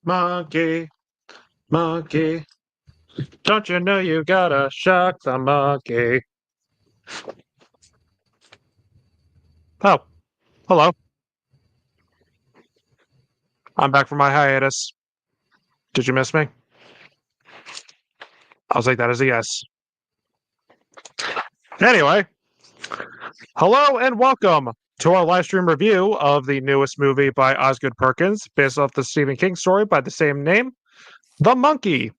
Monkey, monkey, don't you know you gotta shock the monkey? Oh, hello. I'm back from my hiatus. Did you miss me? I'll take that as a yes. Anyway, hello and welcome to our live stream review of the newest movie by Ozgood Perkins, based off the Stephen King story by the same name, The Monkey.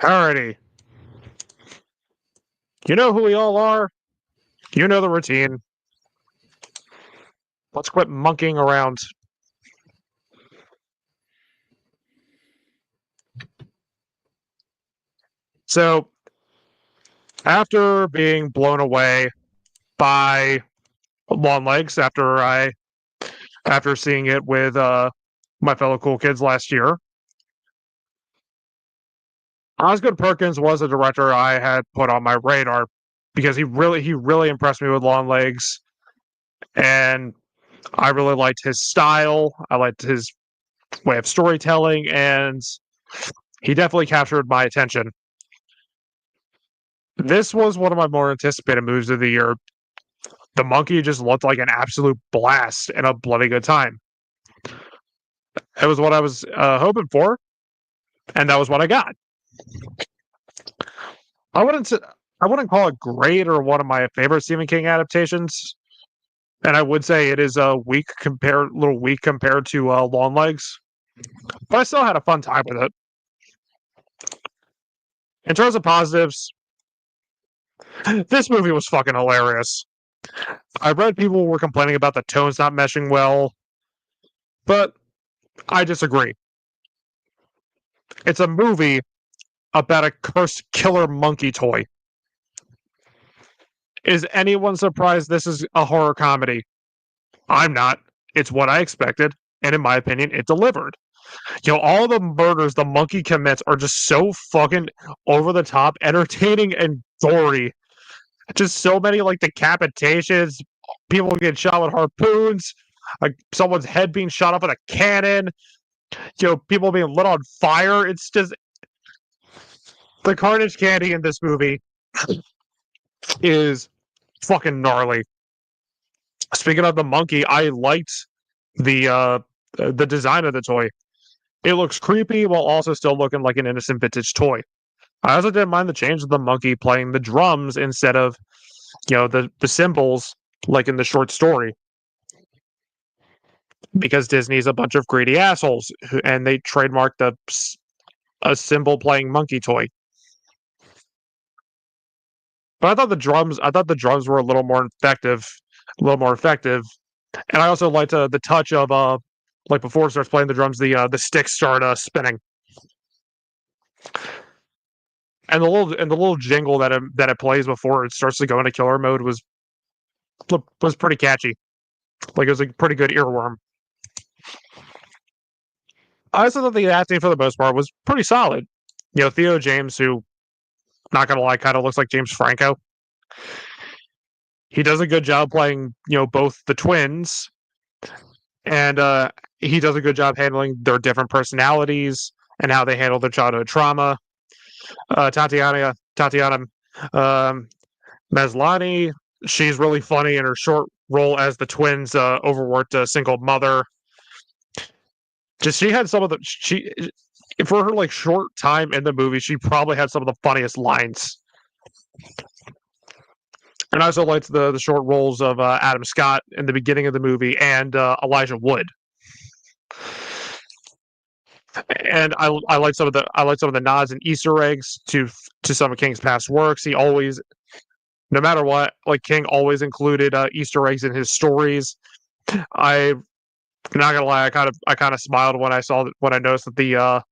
Alrighty. You know who we all are. You know the routine. Let's quit monkeying around. So, after being blown away by Long Legs after seeing it with my fellow cool kids last year, Osgood Perkins was a director I had put on my radar because he really impressed me with Long Legs, and I really liked his style. I liked his way of storytelling, and he definitely captured my attention. This was one of my more anticipated movies of the year. The Monkey just looked like an absolute blast and a bloody good time. It was what I was hoping for, and that was what I got. I wouldn't I wouldn't call it great or one of my favorite Stephen King adaptations, and I would say it is a little weak compared to Long Legs, but I still had a fun time with it. In terms of positives, this movie was fucking hilarious. I read people were complaining about the tones not meshing well, but I disagree. It's a movie about a cursed killer monkey toy. Is anyone surprised this is a horror comedy? I'm not. It's what I expected, and in my opinion, it delivered. All the murders the monkey commits are just so fucking over the top, entertaining, and gory. Just so many like decapitations, people getting shot with harpoons, like someone's head being shot off with a cannon, people being lit on fire. It's just the carnage candy in this movie is fucking gnarly. Speaking of the monkey, I liked the design of the toy. It looks creepy while also still looking like an innocent vintage toy. I also didn't mind the change of the monkey playing the drums instead of, the cymbals like in the short story. Because Disney's a bunch of greedy assholes and they trademarked a cymbal playing monkey toy. But I thought the drums were a little more effective, And I also liked the touch of like before it starts playing the drums, the sticks start spinning. And the little jingle that it plays before it starts to go into killer mode was pretty catchy. Like it was a pretty good earworm. I also thought the acting for the most part was pretty solid. Theo James, who, not gonna lie, kind of looks like James Franco. He does a good job playing, both the twins, and he does a good job handling their different personalities and how they handle their childhood trauma. Tatiana Maslany, she's really funny in her short role as the twins' overworked single mother. Just she had some of the for her like short time in the movie, she probably had some of the funniest lines. And I also liked the short roles of Adam Scott in the beginning of the movie and Elijah Wood. And I like some of the nods and Easter eggs to some of King's past works. He always, no matter what, like King always included Easter eggs in his stories. I'm not gonna lie, I kind of smiled when I noticed that the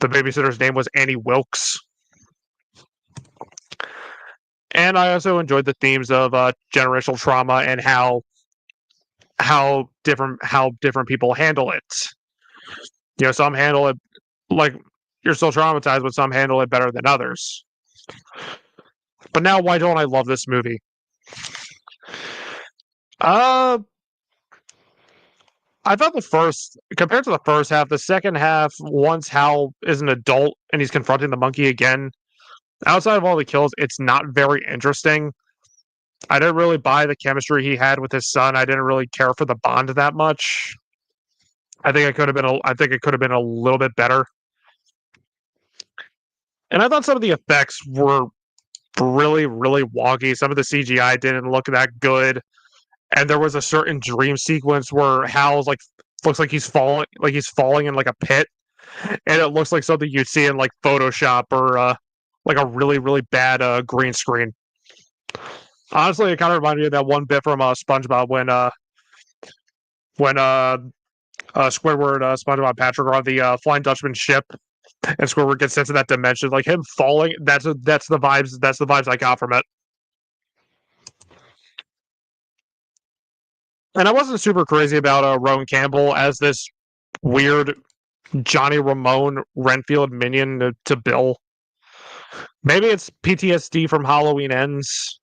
babysitter's name was Annie Wilkes. And I also enjoyed the themes of generational trauma and how different people handle it. Some handle it like you're still traumatized, but some handle it better than others. But now, why don't I love this movie? Uh, I thought the first, compared to the first half, the second half, once Hal is an adult and he's confronting the monkey again, outside of all the kills, it's not very interesting. I didn't really buy the chemistry he had with his son. I didn't really care for the bond that much. I think it could have been. I think it could have been a little bit better. And I thought some of the effects were really, really wonky. Some of the CGI didn't look that good. And there was a certain dream sequence where Hal's like looks like he's falling in like a pit, and it looks like something you'd see in like Photoshop or like a really, really bad green screen. Honestly, it kind of reminded me of that one bit from SpongeBob when Squidward, SpongeBob, Patrick are on the Flying Dutchman ship, and Squidward gets sent to that dimension. Like him falling, that's the vibes. That's the vibes I got from it. And I wasn't super crazy about Rowan Campbell as this weird Johnny Ramone Renfield minion to Bill. Maybe it's PTSD from Halloween Ends,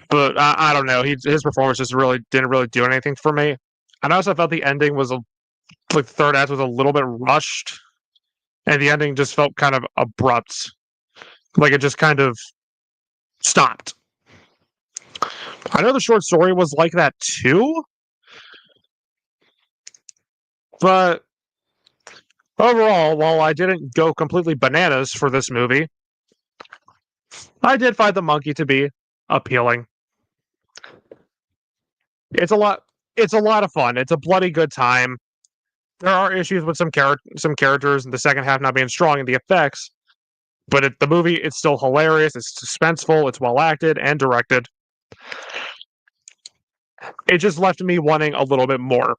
but I don't know. His performance just really didn't really do anything for me. And I also felt the ending was like the third act was a little bit rushed, and the ending just felt kind of abrupt, like it just kind of stopped. I know the short story was like that too, but overall, while I didn't go completely bananas for this movie, I did find the monkey to be appealing. It's a lot. It's a lot of fun. It's a bloody good time. There are issues with some characters in the second half not being strong in the effects, but the movie it's still hilarious. It's suspenseful. It's well acted and directed. It just left me wanting a little bit more.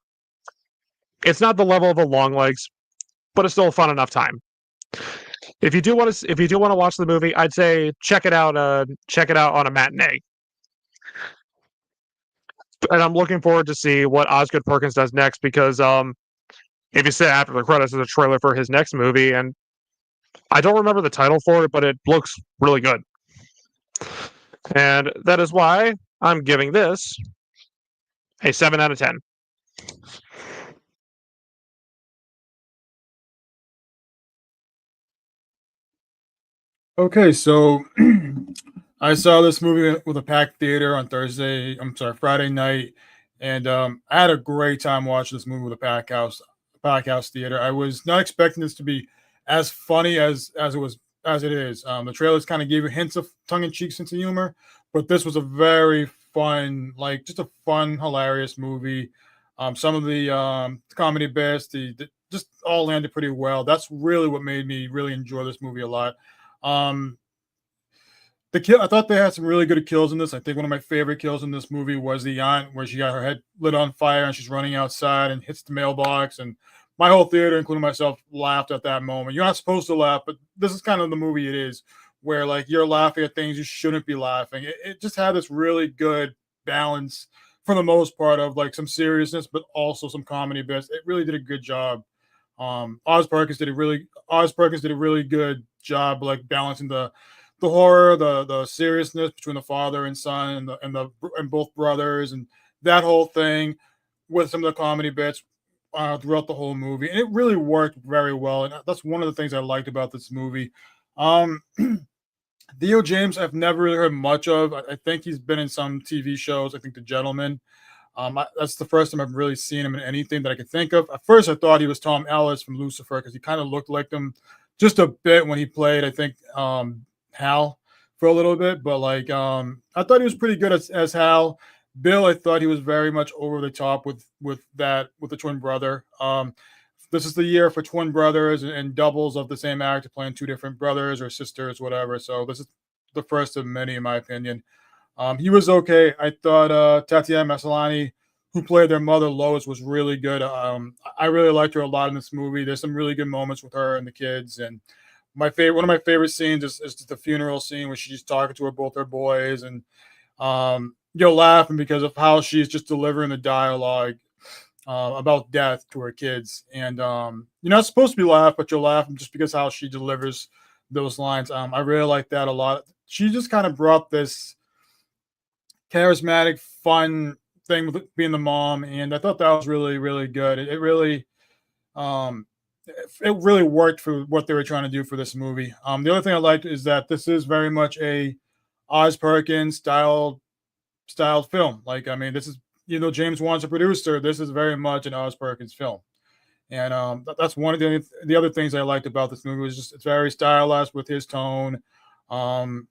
It's not the level of a Long Legs, but it's still a fun enough time. If you do want to watch the movie, I'd say check it out. Check it out on a matinee. And I'm looking forward to see what Ozgood Perkins does next because if you say after the credits is a trailer for his next movie, and I don't remember the title for it, but it looks really good. And that is why I'm giving this a 7 out of 10. Okay, so I saw this movie with a packed theater on Thursday. I'm sorry, Friday night, and I had a great time watching this movie with a pack house theater. I was not expecting this to be as funny as it is. The trailers kind of gave you hints of tongue in cheek sense of humor, but this was a very fun, like just a fun, hilarious movie. Some of the comedy bits, the just all landed pretty well. That's really what made me really enjoy this movie a lot. Um, the kill, I thought they had some really good kills in this. I think one of my favorite kills in this movie was the aunt where she got her head lit on fire and she's running outside and hits the mailbox. And my whole theater, including myself, laughed at that moment. You're not supposed to laugh, but this is kind of the movie it is, where like you're laughing at things you shouldn't be laughing. It just had this really good balance for the most part of like some seriousness, but also some comedy bits. It really did a good job. Oz Perkins did a really good job like balancing the horror, the seriousness between the father and son and both brothers and that whole thing with some of the comedy bits throughout the whole movie, and it really worked very well. And that's one of the things I liked about this movie. Um, Theo James, I've never really heard much of. I think he's been in some TV shows. I think The Gentleman. That's the first time I've really seen him in anything that I could think of. At first, I thought he was Tom Ellis from Lucifer because he kind of looked like him just a bit when he played, I think, Hal for a little bit. But like, I thought he was pretty good as Hal. Bill, I thought he was very much over the top with the twin brother. This is the year for twin brothers and doubles of the same actor playing two different brothers or sisters, whatever. So this is the first of many, in my opinion. He was okay. I thought Tatiana Maslany, who played their mother Lois, was really good. I really liked her a lot in this movie. There's some really good moments with her and the kids. And one of my favorite scenes is the funeral scene where she's talking to both her boys, and you're laughing because of how she's just delivering the dialogue about death to her kids. And you're not supposed to be laughing, but you're laughing just because how she delivers those lines. I really like that a lot. She just kind of brought this charismatic, fun thing with being the mom, and I thought that was really really good. It really um, it really worked for what they were trying to do for this movie. The other thing I liked is that this is very much a Oz Perkins styled film. Like, I mean, this is, James Wan's a producer. This is very much an Oz Perkins film, and that's one of the other things I liked about this movie was just it's very stylized with his tone. Um,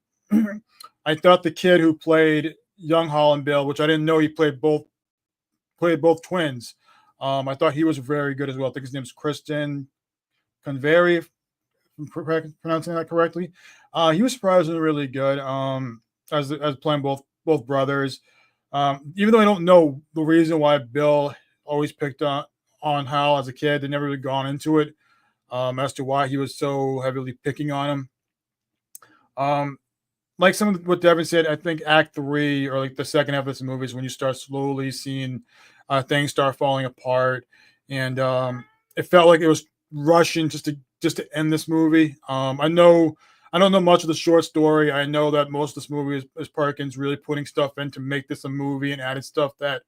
I thought the kid who played young Holland Bill, which I didn't know he played both twins. I thought he was very good as well. I think his name is Kristen Convery, if I'm pronouncing that correctly. He was surprisingly really good as playing both brothers. Even though I don't know the reason why Bill always picked on Hal as a kid, they never really gone into it as to why he was so heavily picking on him. Um, like some of what Devin said, I think Act Three or like the second half of this movie is when you start slowly seeing things start falling apart, and it felt like it was rushing just to end this movie. I don't know much of the short story. I know that most of this movie is Perkins really putting stuff in to make this a movie and added stuff that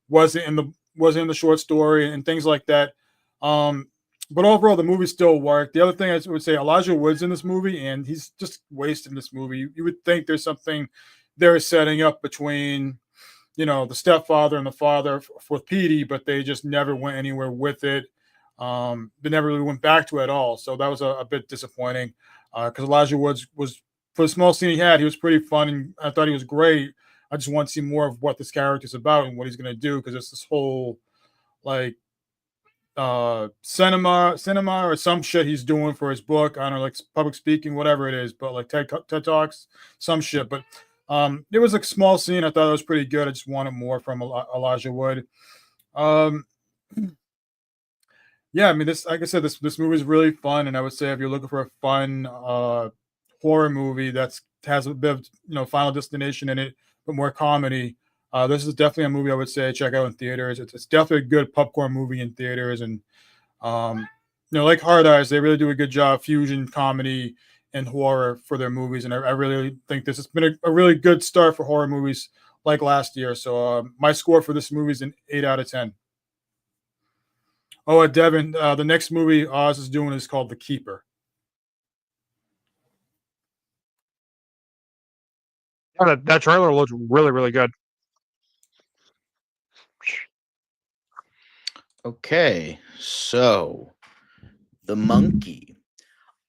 wasn't in the short story and things like that. Um, but overall, the movie still worked. The other thing I would say, Elijah Wood's in this movie, and he's just wasted in this movie. You would think there's something they're setting up between, the stepfather and the father for Petey, but they just never went anywhere with it. They never really went back to it at all. So that was a bit disappointing because Elijah Woods was, for the small scene he had, he was pretty fun, and I thought he was great. I just want to see more of what this character's about and what he's going to do because it's this whole like cinema or some shit he's doing for his book. I don't know, like public speaking, whatever it is, but like TED Talks, some shit. But it was a small scene. I thought it was pretty good. I just wanted more from Elijah Wood. Um, yeah, I mean, this, like I said, this movie is really fun, and I would say if you're looking for a fun horror movie that's has a bit of Final Destination in it, but more comedy. This is definitely a movie I would say check out in theaters. It's definitely a good popcorn movie in theaters, and um, like Hard Eyes, they really do a good job fusion comedy and horror for their movies, and I really think this has been a really good start for horror movies like last year. So my score for this movie is an 8 out of 10. Oh, Devin, the next movie Oz is doing is called The Keeper. Yeah, that trailer looked really, really good. Okay, so the monkey.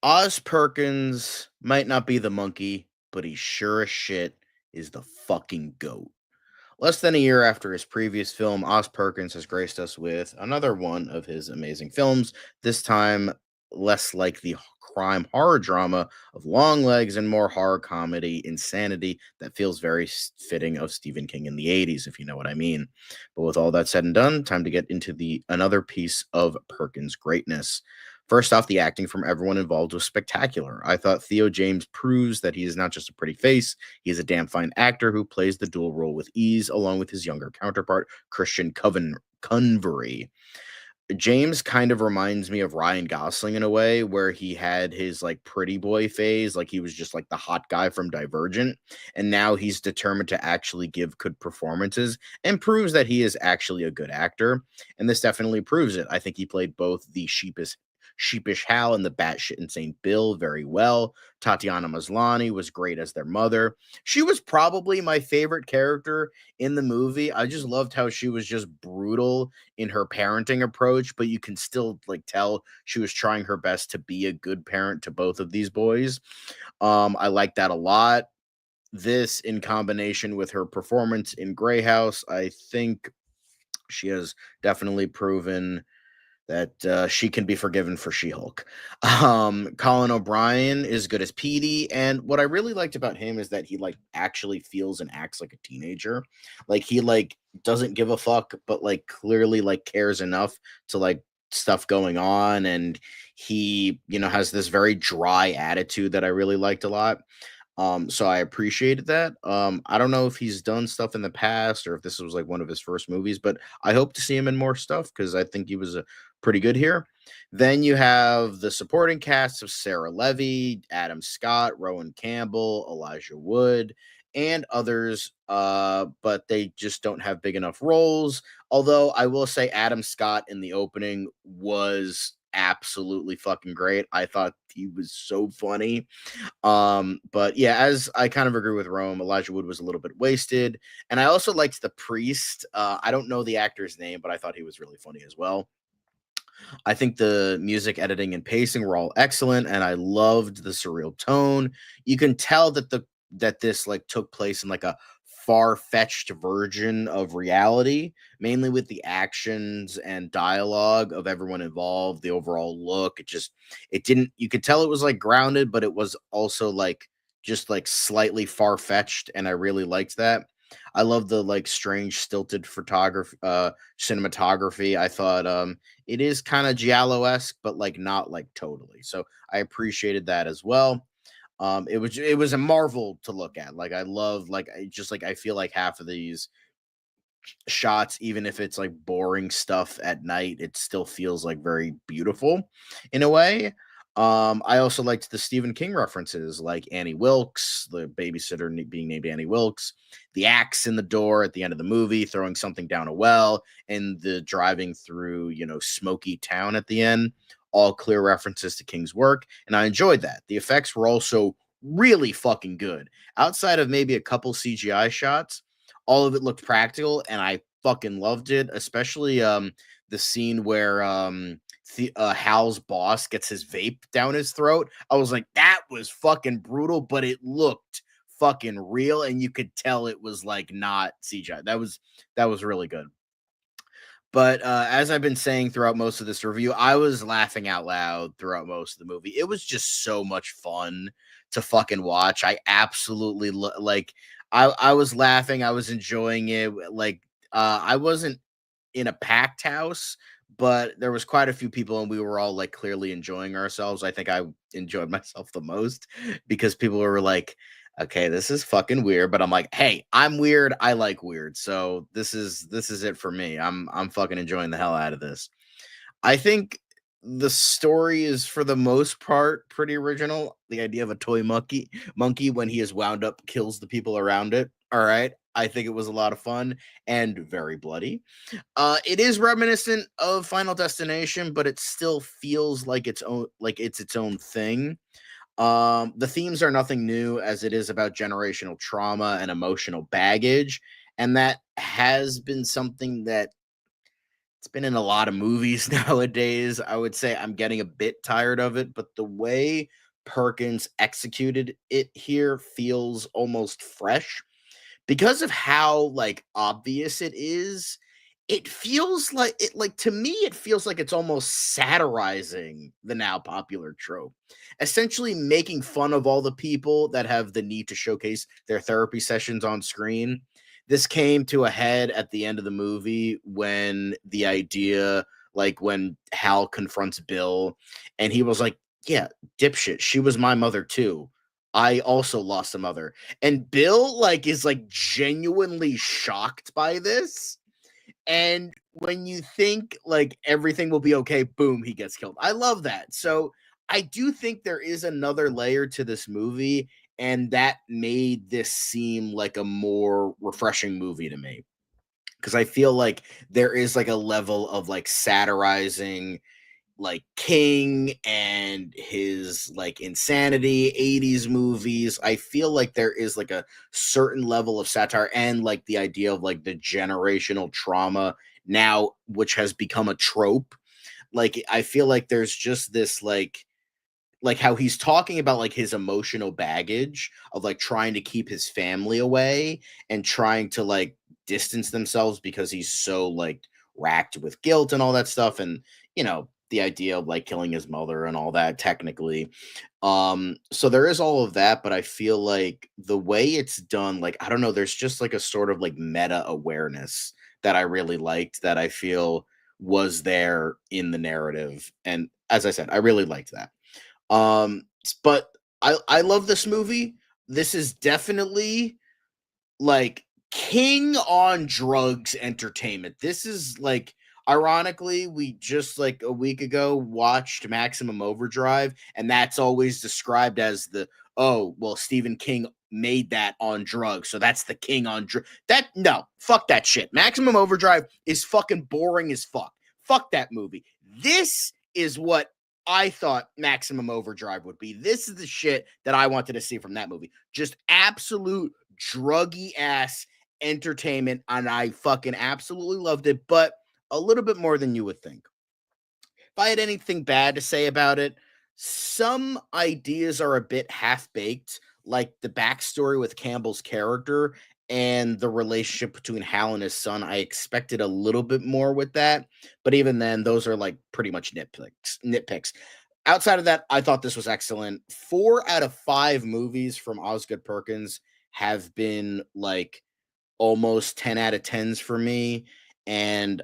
Oz Perkins might not be the monkey, but he sure as shit is the fucking goat. Less than a year after his previous film, Oz Perkins has graced us with another one of his amazing films, this time less like the crime horror drama of Long Legs and more horror comedy insanity that feels very fitting of Stephen King in the 80s, if you know what I mean. But with all that said and done, time to get into the another piece of Perkins' greatness. First off, the acting from everyone involved was spectacular. I thought Theo James proves that he is not just a pretty face, he is a damn fine actor who plays the dual role with ease, along with his younger counterpart, Christian Convery. James kind of reminds me of Ryan Gosling in a way where he had his like pretty boy phase, like he was just like the hot guy from Divergent, and now he's determined to actually give good performances and proves that he is actually a good actor. And this definitely proves it. I think he played both the sheepish Hal and the batshit insane Bill very well. Tatiana Maslany was great as their mother. She was probably my favorite character in the movie. I just loved how she was just brutal in her parenting approach, but you can still like tell she was trying her best to be a good parent to both of these boys. I like that a lot. This in combination with her performance in Grey House, I think she has definitely proven that she can be forgiven for She-Hulk. Colin O'Brien is good as Petey, and what I really liked about him is that he like actually feels and acts like a teenager. Like he like doesn't give a fuck, but like clearly like cares enough to like stuff going on, and he has this very dry attitude that I really liked a lot. So I appreciated that. I don't know if he's done stuff in the past or if this was like one of his first movies, but I hope to see him in more stuff because I think he was pretty good here. Then you have the supporting cast of Sarah Levy, Adam Scott, Rowan Campbell, Elijah Wood, and others, but they just don't have big enough roles. Although I will say Adam Scott in the opening was absolutely fucking great. I thought he was so funny. But yeah, as I kind of agree with Rome, Elijah Wood was a little bit wasted. And I also liked the priest. I don't know the actor's name, but I thought he was really funny as well. I think the music editing and pacing were all excellent, and I loved the surreal tone. You can tell that this like took place in like a far-fetched version of reality, mainly with the actions and dialogue of everyone involved, the overall look. It didn't, you could tell it was like grounded, but it was also like just like slightly far-fetched, and I really liked that. I love the like strange stilted photography, cinematography. I thought it is kind of giallo-esque, but like not like totally. So I appreciated that as well. It was a marvel to look at. Like I love like I just like I feel like half of these shots, even if it's like boring stuff at night, it still feels like very beautiful in a way. I also liked the Stephen King references, like Annie Wilkes, the babysitter being named Annie Wilkes, the axe in the door at the end of the movie, throwing something down a well, and the driving through, smoky town at the end. All clear references to King's work, and I enjoyed that. The effects were also really fucking good. Outside of maybe a couple CGI shots, all of it looked practical, and I fucking loved it, especially the scene where Hal's boss gets his vape down his throat. I was like, that was fucking brutal, but it looked fucking real, and you could tell it was like not CGI. That was really good. But as I've been saying throughout most of this review, I was laughing out loud throughout most of the movie. It was just so much fun to fucking watch. I absolutely like. I was laughing. I was enjoying it. Like I wasn't in a packed house, but there was quite a few people, and we were all like clearly enjoying ourselves. I think I enjoyed myself the most because people were like, okay, this is fucking weird, but I'm like, hey, I'm weird. I like weird. So this is it for me. I'm fucking enjoying the hell out of this. I think the story is for the most part pretty original. The idea of a toy monkey when he is wound up kills the people around it. All right. I think it was a lot of fun and very bloody. It is reminiscent of Final Destination, but it still feels like it's its own thing. The themes are nothing new, as it is about generational trauma and emotional baggage, and that has been something that it's been in a lot of movies nowadays. I would say I'm getting a bit tired of it, but the way Perkins executed it here feels almost fresh because of how like obvious it is. It feels like to me it feels like it's almost satirizing the now popular trope, essentially making fun of all the people that have the need to showcase their therapy sessions on screen. This came to a head at the end of the movie when the idea, like when Hal confronts Bill and he was like, yeah, dipshit, she was my mother too. I also lost a mother. And Bill like is like genuinely shocked by this. And when you think like everything will be okay, boom, he gets killed. I love that. So I do think there is another layer to this movie, and that made this seem like a more refreshing movie to me. Because I feel like there is like a level of like satirizing like King and his like insanity 80s movies. I feel like there is like a certain level of satire and like the idea of like the generational trauma now, which has become a trope. Like I feel like there's just this like how he's talking about like his emotional baggage of like trying to keep his family away and trying to like distance themselves because he's so like racked with guilt and all that stuff, and the idea of like killing his mother and all that technically. So there is all of that, but I feel like the way it's done, like I don't know, there's just like a sort of like meta awareness that I really liked, that I feel was there in the narrative, and as I said, I really liked that. But I love this movie. This is definitely like king on drugs entertainment. This is like, ironically, we just like a week ago watched Maximum Overdrive, and that's always described as the, oh, well, Stephen King made that on drugs, so that's the king on drugs. No, fuck that shit. Maximum Overdrive is fucking boring as fuck. Fuck that movie. This is what I thought Maximum Overdrive would be. This is the shit that I wanted to see from that movie. Just absolute druggy ass entertainment, and I fucking absolutely loved it, but a little bit more than you would think. If I had anything bad to say about it, some ideas are a bit half-baked, like the backstory with Campbell's character and the relationship between Hal and his son. I expected a little bit more with that, but even then, those are like pretty much nitpicks. Outside of that, I thought this was excellent. 4 out of 5 movies from Ozgood Perkins have been like almost 10 out of 10s for me, and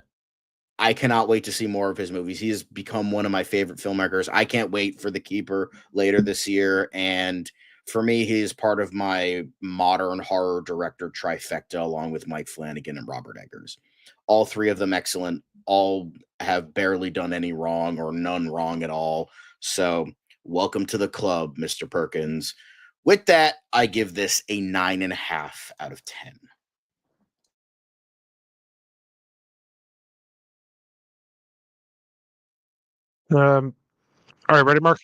I cannot wait to see more of his movies. He has become one of my favorite filmmakers. I can't wait for The Keeper later this year, and for me, he is part of my modern horror director trifecta, along with Mike Flanagan and Robert Eggers. All 3 of them excellent. All have barely done any wrong or none wrong at all. So welcome to the club, Mr. Perkins. With that, I give this a 9.5 out of 10. All right, ready, Mark?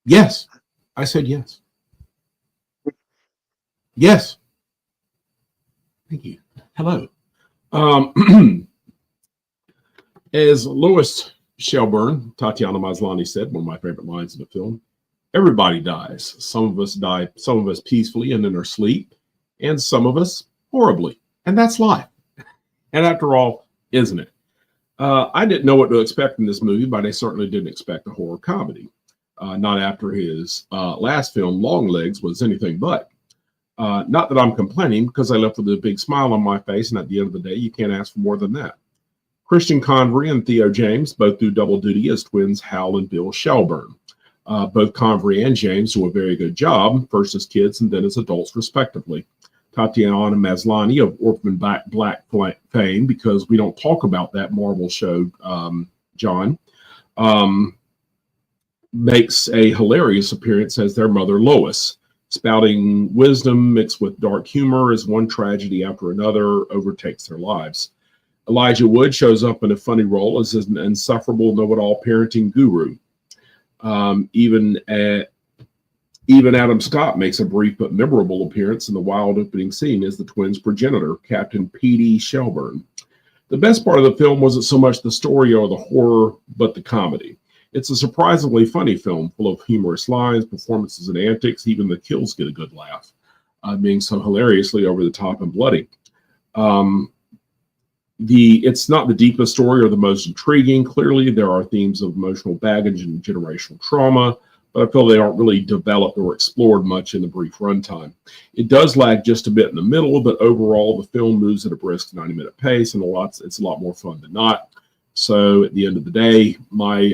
Yes. I said yes. Yes. Thank you. Hello. As Lois Shelburne, Tatiana Maslany said, one of my favorite lines in the film, everybody dies. Some of us die, some of us peacefully and in our sleep, and some of us horribly. And that's life. And after all, isn't it? I didn't know what to expect in this movie, but I certainly didn't expect a horror comedy. Not after his last film, Longlegs, was anything but. Not that I'm complaining, because I left with a big smile on my face, and at the end of the day, you can't ask for more than that. Christian Convery and Theo James both do double duty as twins Hal and Bill Shelburne. Both Convery and James do a very good job, first as kids and then as adults, respectively. Tatiana Maslany of Orphan Black fame, because we don't talk about that Marvel show, John, makes a hilarious appearance as their mother, Lois, spouting wisdom mixed with dark humor as one tragedy after another overtakes their lives. Elijah Wood shows up in a funny role as an insufferable know-it-all parenting guru. Even Adam Scott makes a brief but memorable appearance in the wild opening scene as the twins' progenitor, Captain P.D. Shelburne. The best part of the film wasn't so much the story or the horror, but the comedy. It's a surprisingly funny film, full of humorous lines, performances, and antics. Even the kills get a good laugh, being so hilariously over the top and bloody. It's not the deepest story or the most intriguing. Clearly, there are themes of emotional baggage and generational trauma, but I feel they aren't really developed or explored much in the brief runtime. It does lag just a bit in the middle, but overall, the film moves at a brisk 90-minute pace, and it's a lot more fun than not. So at the end of the day, my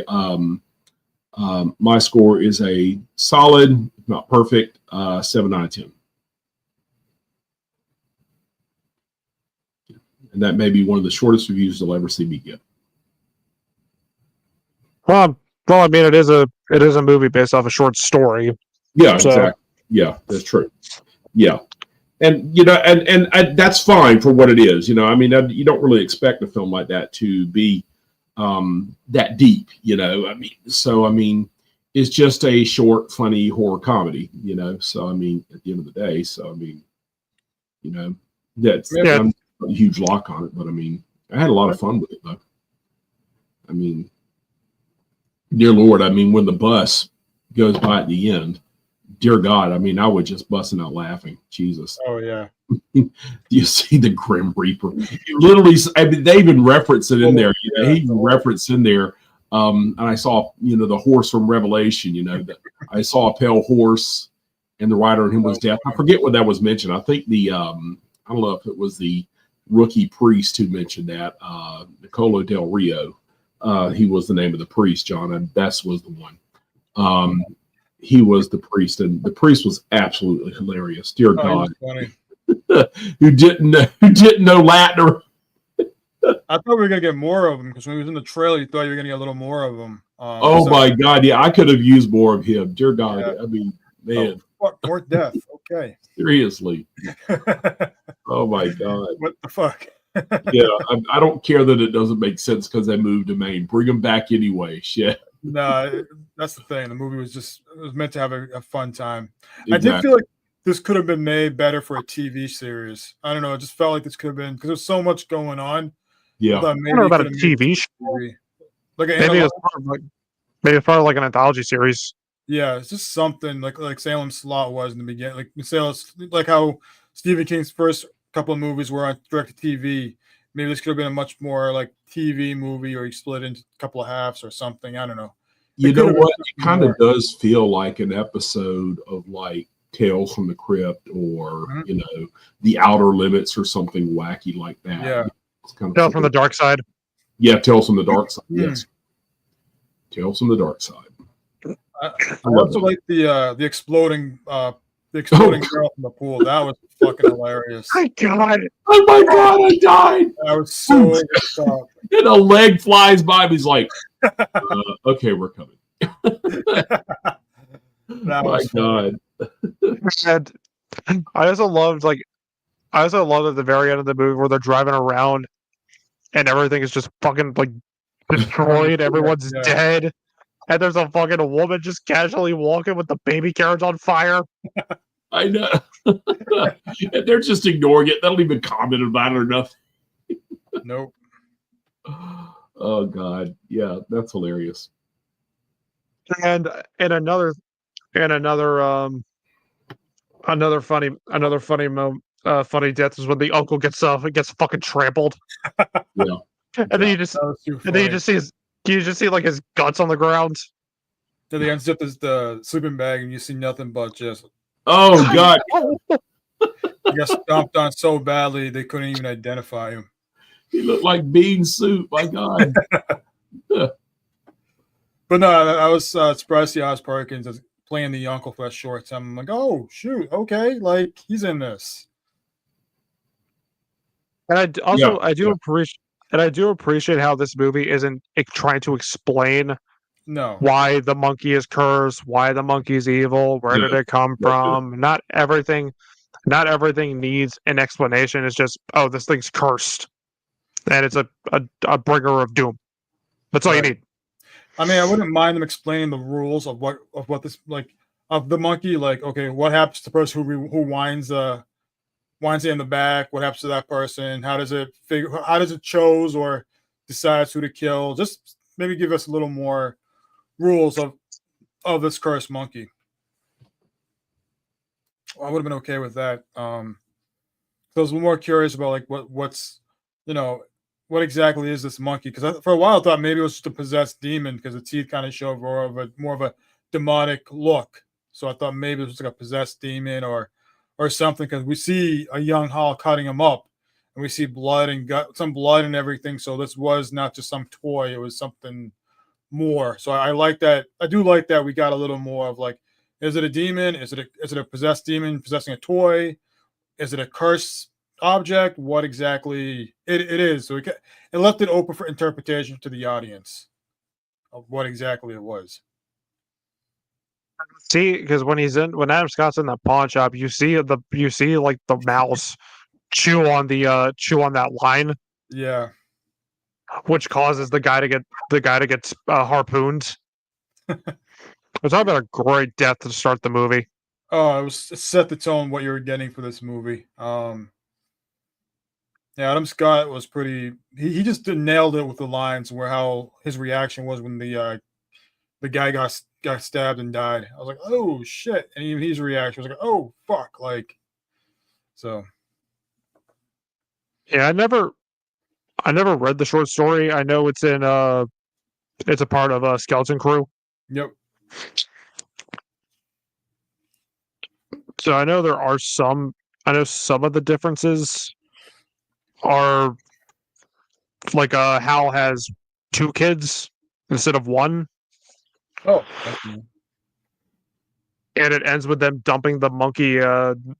score is a solid, if not perfect, 7 out of 10. And that may be one of the shortest reviews you'll ever see me get. Well, I mean, it is a movie based off a short story. Yeah, so. Exactly. Yeah, that's true. Yeah. And, and that's fine for what it is. I mean, you don't really expect a film like that to be that deep, it's just a short, funny horror comedy, so, I mean, at the end of the day, that's I'm a huge lock on it, but I mean, I had a lot of fun with it, though. I mean, dear Lord, I mean, when the bus goes by at the end, dear God, I mean, I was just busting out laughing. Jesus. Oh, yeah. You see the Grim Reaper. Literally, I mean, they even reference it in there. He even referenced in there. And I saw, the horse from Revelation, that I saw a pale horse and the rider on him was death. I forget what that was mentioned. I think I don't know if it was the rookie priest who mentioned that, Nicolo Del Rio. He was the name of the priest, John, and Bess was the one. He was the priest, and the priest was absolutely hilarious. Dear God. Who didn't know Latin I thought we were gonna get more of him because when he was in the trailer, you thought you were gonna get a little more of him. Oh my God! Yeah, I could have used more of him. Dear God, Yeah. I mean, man, fuck, more death. Okay. seriously. Oh my God. What the fuck? Yeah, I don't care that it doesn't make sense because they moved to Maine. Bring them back anyway. Shit. No, that's the thing. The movie was just it was meant to have a fun time. Exactly. I did feel like this could have been made better for a TV series. I don't know. It just felt like this could have been because there's so much going on. Yeah. I thought I don't maybe know you about could a have made TV this show. TV. Like Maybe it's part of like part of like an anthology series. yeah, it's just something like Salem's Lot was in the beginning. Like Salem's like how Stephen King's first couple of movies were on direct to TV. Maybe this could have been a much more like TV movie, or you split it into a couple of halves or something. I don't know. You know what? It kind of does feel like an episode of like Tales from the Crypt or you know The Outer Limits or something wacky like that. Yeah, it's kind of Tales from the Dark Side. Yeah, Tales from the Dark Side. Yes, Tales from the Dark Side. I also like the exploding girl from the pool. That was fucking hilarious. My God! Oh my God! I died. I was so shocked. And a leg flies by. And he's like, "Okay, we're coming." My God! And I also loved at the very end of the movie where they're driving around and everything is just fucking like destroyed. Everyone's dead. And there's a fucking woman just casually walking with the baby carriage on fire. I know. And they're just ignoring it. They don't even comment about it or nothing. Nope. Oh God. Yeah, that's hilarious. And another funny death is when the uncle gets fucking trampled. Yeah. And then you just see like his guts on the ground. So they unzip the sleeping bag and you see nothing but just oh God. He got stomped on so badly they couldn't even identify him. He looked like bean soup. My God. But no, I was surprised to see Oz Perkins as playing the uncle for a short time. I'm like, oh shoot, okay, like he's in this. And I do appreciate how this movie isn't trying to explain why the monkey is cursed, why the monkey's evil, where did it come from. Not everything needs an explanation. It's just, oh, this thing's cursed, and it's a bringer of doom. That's all you need. I mean, I wouldn't mind them explaining the rules of what this like of the monkey. Like, okay, what happens to the person who winds it in the back? What happens to that person? How does it chose or decides who to kill? Just maybe give us a little more rules of this cursed monkey. I would have been okay with that. So I was more curious about like what's what exactly is this monkey? Because for a while I thought maybe it was just a possessed demon because the teeth kind of show more of a demonic look. So I thought maybe it was like a possessed demon or something, because we see a young Hall cutting him up and we see blood and some blood and everything. So this was not just some toy; it was something more. So I like that. I do like that we got a little more of like, is it a demon? Is it a possessed demon possessing a toy? Is it a curse object? What exactly it is? So it left it open for interpretation to the audience of what exactly it was. See, because when Adam Scott's in that pawn shop, you see like the mouse chew on that line. Yeah. Which causes the guy to get harpooned. It's talking about a great death to start the movie. Oh, it set the tone what you were getting for this movie. Yeah, Adam Scott was pretty. He just nailed it with the lines where how his reaction was when the guy got stabbed and died. I was like, oh shit, and even his reaction was like, oh fuck, like. So. Yeah, I never read the short story. I know it's a part of Skeleton Crew. Yep. So I know some of the differences are like Hal has 2 kids instead of 1. Oh, that's new. And it ends with them dumping the monkey in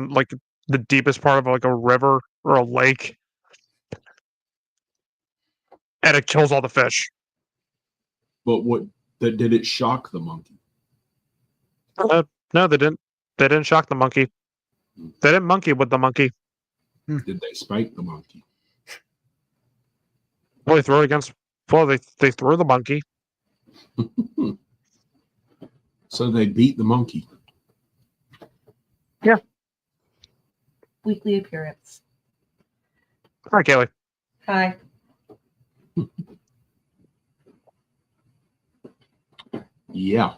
like the deepest part of like a river or a lake. and it kills all the fish. But did it shock the monkey? No, they didn't. They didn't shock the monkey. They didn't monkey with the monkey. Did they spank the monkey? Well, they threw it against. Well, they threw the monkey. So they beat the monkey. Weekly appearance. All right, Kaylee. Hi. Yeah.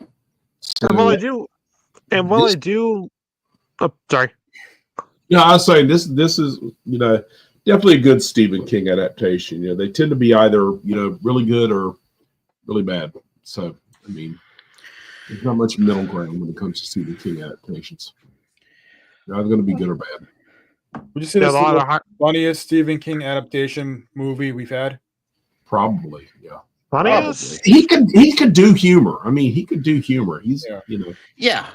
So, And while I do, oh, sorry. yeah, I was saying this is definitely a good Stephen King adaptation. They tend to be either really good or really bad. So I mean, there's not much middle ground when it comes to Stephen King adaptations. They're either going to be good or bad. Would you say this is the funniest Stephen King adaptation movie we've had? Probably, yeah. Funniest? He could do humor. I mean, he could do humor. He's Yeah.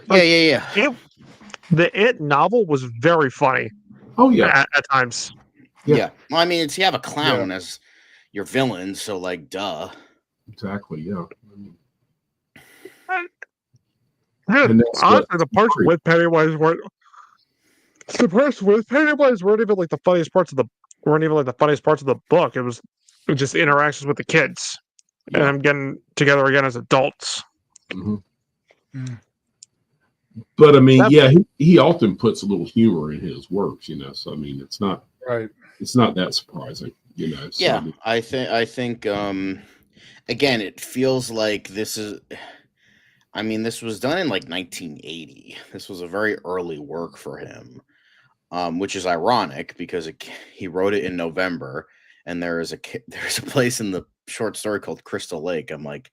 The It novel was very funny. Oh yeah, at times. Yeah. Well, I mean, you have a clown as your villain, so like, duh. Exactly. Yeah. Dude, honestly, the parts with Pennywise weren't even like the funniest parts of the book. It was just interactions with the kids and them getting together again as adults. Mm-hmm. But I mean, he often puts a little humor in his works, So I mean, it's not that surprising, So, yeah, I think again, it feels like this is. I mean, this was done in like 1980. This was a very early work for him, which is ironic because he wrote it in November, and there's a place in the short story called Crystal Lake. I'm like,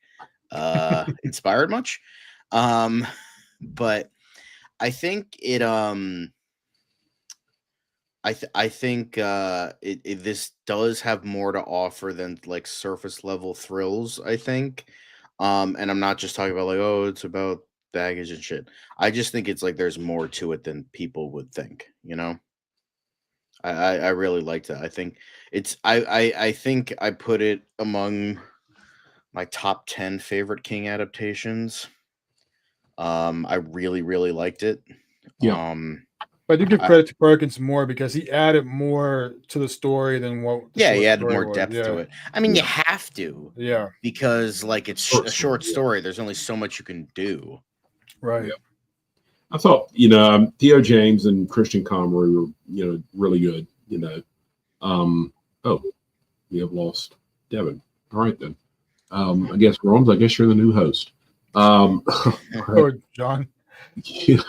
inspired much? But I think it. I think this does have more to offer than like surface level thrills. I think. And I'm not just talking about like, oh, it's about baggage and shit. I just think it's like there's more to it than people would think, I really like that. I think it's I think I put it among my top 10 favorite King adaptations. I really, really liked it. Yeah. But I do give credit to Perkins more because he added more to the story than what. He added more depth to it. I mean, you have to. Yeah. Because like it's a short story. There's only so much you can do. Right. Yeah. I thought Theo James and Christian Conroy were really good. Oh, we have lost Devin. All right then. I guess Rome's. I guess you're the new host. Oh, John. Yeah.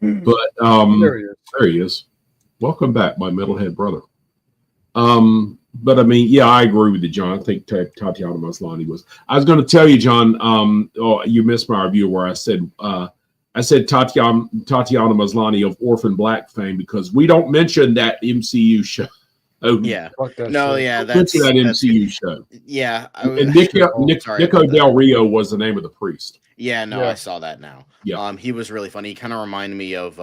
But there he is. Welcome back, my metalhead brother. But I mean, yeah, I agree with you, John. I think Tatiana Maslany was. I was going to tell you, John. You missed my review where I said Tatiana Maslany of Orphan Black fame because we don't mention that MCU show. Yeah. No, yeah, that's that MCU show. Yeah. And Nico Del Rio was the name of the priest. Yeah, no, I saw that now. Yeah. He was really funny. He kind of reminded me of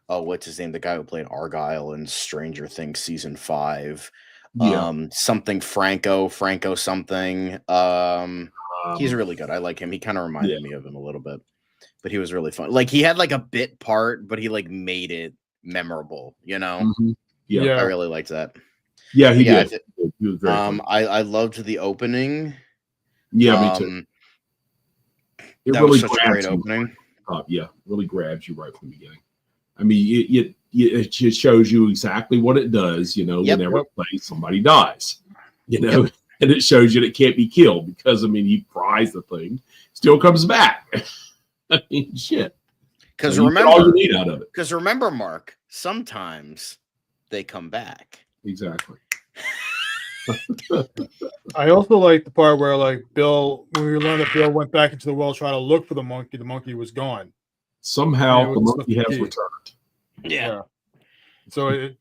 what's his name? The guy who played Argyle in Stranger Things season 5. Yeah. Something Franco something. He's really good. I like him. He kind of reminded me of him a little bit. But he was really fun. Like he had like a bit part, but he like made it memorable, Mm-hmm. Yeah. I really liked that. Yeah, he did. He was very funny. I loved the opening. Yeah, me too. It that really was such a great opening. Really grabs you right from the beginning. I mean, it just shows you exactly what it does. Whenever somebody dies, and it shows you that it can't be killed because he fries the thing, still comes back. I mean, shit. Because so remember, all you need out of it. Because remember, Mark, sometimes they come back. Exactly. I also like the part where like Bill, when we learned that Bill went back into the well trying to look for the monkey was gone. Somehow the monkey has returned. Yeah. So it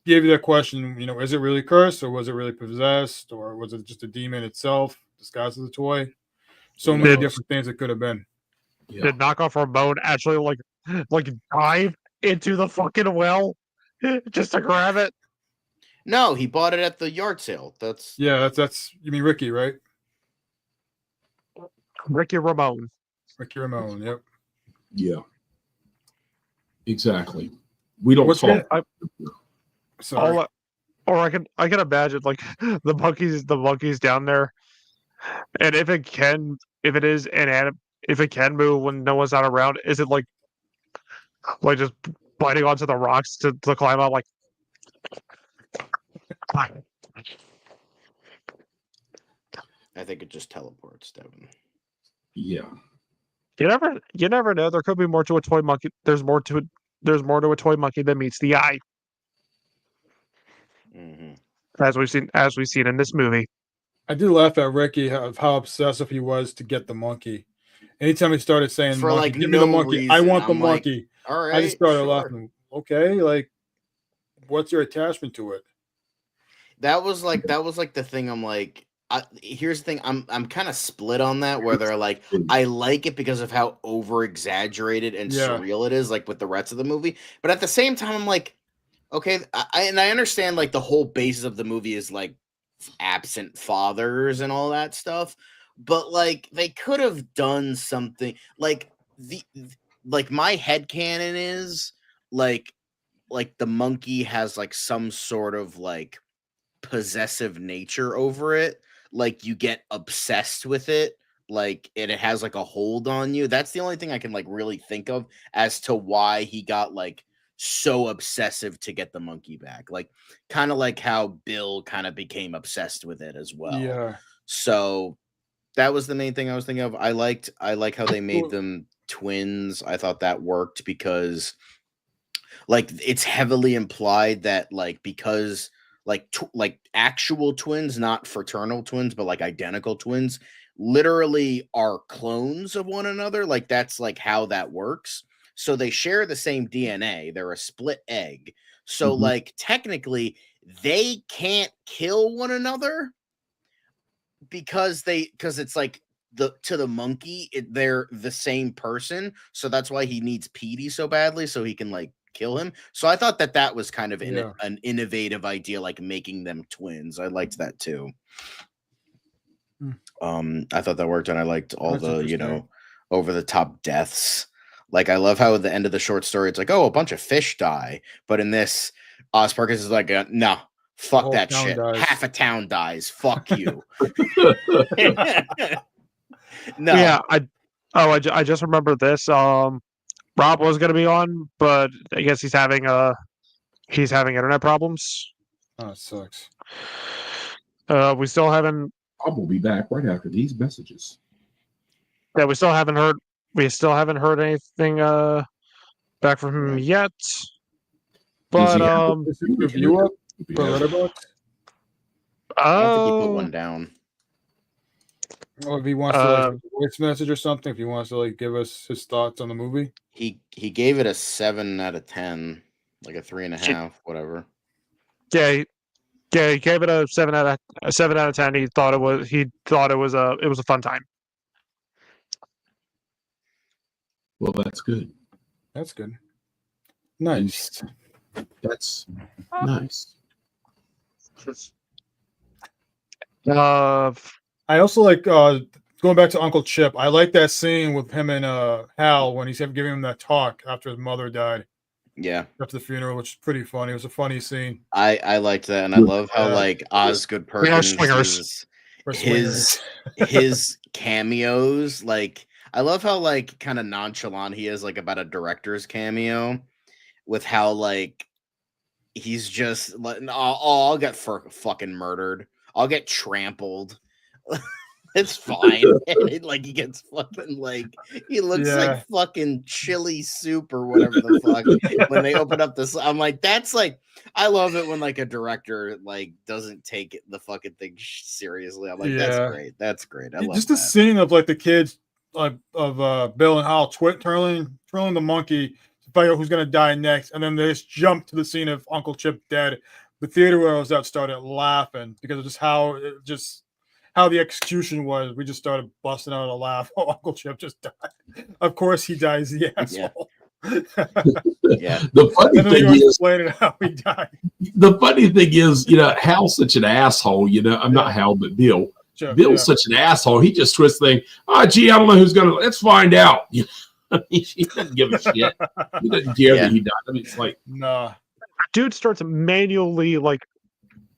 gave you that question, is it really cursed or was it really possessed or was it just a demon itself disguised as a toy? So many different things it could have been. Yeah. Did Knockoff Ramon actually like dive into the fucking well just to grab it? No, he bought it at the yard sale. That's Yeah, that's you mean Ricky, right? Ricky Ramone. Ricky Ramone. Yep. Yeah, exactly. We don't What's talk. Sorry. Or I can imagine like the monkeys down there, and if it is if it can move when no one's not around, is it like just biting onto the rocks to climb out like? I think it just teleports, Devin. Yeah, You never know. There could be more to a toy monkey. There's more to a toy monkey than meets the eye, Mm-hmm. as we've seen in this movie. I did laugh at Ricky of how obsessive he was to get the monkey. Anytime he started saying For monkey, like give me no the monkey. reason. I want the I'm like, monkey. all right, I just started sure. laughing. Okay, like what's your attachment to it? That was like the thing. I'm like, here's the thing. I'm kind of split on that. Where they're like, I like it because of how over exaggerated and Yeah. surreal it is, like with the rest of the movie. But at the same time, I'm like, okay, I understand like the whole basis of the movie is like absent fathers and all that stuff. But like they could have done something like like my headcanon is like the monkey has like some sort of like possessive nature over it. Like you get obsessed with it, like and it has like a hold on you. That's the only thing I can like really think of as to why he got like so obsessive to get the monkey back. Like kind of like how Bill kind of became obsessed with it as well. Yeah. So that was the main thing I was thinking of. I like how they made them twins. I thought that worked because like it's heavily implied that like because like actual twins, not fraternal twins, but like identical twins, literally are clones of one another. Like that's like how that works. So they share the same DNA. They're a split egg. So like technically they can't kill one another because it's like to the monkey they're the same person. So that's why he needs Petey so badly so he can like kill him. So I thought that was kind of an innovative idea, like making them twins. I liked that too. I thought that worked, and I liked all the over the top deaths. Like I love how at the end of the short story it's like, oh, a bunch of fish die, but in this Oz Perkins is like, no, fuck that shit. Dies. Half a town dies. Fuck you. No. Yeah, I just remembered this. Rob was going to be on, but I guess he's having internet problems. Oh, it sucks. We still haven't. I will be back right after these messages. Yeah, we still haven't heard. We still haven't heard anything back from him yet. But is his review up for Letterboxd? I don't think he put one down. Or if he wants to like voice message or something, if he wants to like give us his thoughts on the movie. He gave it a 7 out of 10, like a 3.5, whatever. Yeah, he gave it a 7 out of 10. He thought it was a fun time. Well, that's good. That's good. Nice. That's nice. I also like going back to Uncle Chip. I like that scene with him and Hal when he's giving him that talk after his mother died. Yeah. After the funeral, which is pretty funny. It was a funny scene. I liked that, and I love how like Ozgood Perkins his cameos. Like I love how like kind of nonchalant he is, like about a director's cameo, with how like he's just like, I'll get fucking murdered. I'll get trampled. It's fine. Like he gets fucking like he looks like fucking chili soup or whatever the fuck when they open up this. I'm like, that's like I love it when like a director like doesn't take the fucking thing seriously. I'm like, that's great. That's great. I love just the scene of like the kids of Bill and Hal twirling the monkey to find out who's gonna die next, and then they just jump to the scene of Uncle Chip dead. The theater where I was at started laughing because of just how the execution was. We just started busting out a laugh. Oh, Uncle Chip just died. Of course he dies, the asshole. Yeah. The funny And then he thing was is, complaining how he died. the funny thing is, Hal's such an asshole. I'm not Hal, but Bill. Sure, Bill's yeah. such an asshole. He just twists things. Oh, gee, I don't know who's gonna. Let's find out. He doesn't give a shit. He doesn't care that he died. I mean, it's like, Nah. Dude starts manually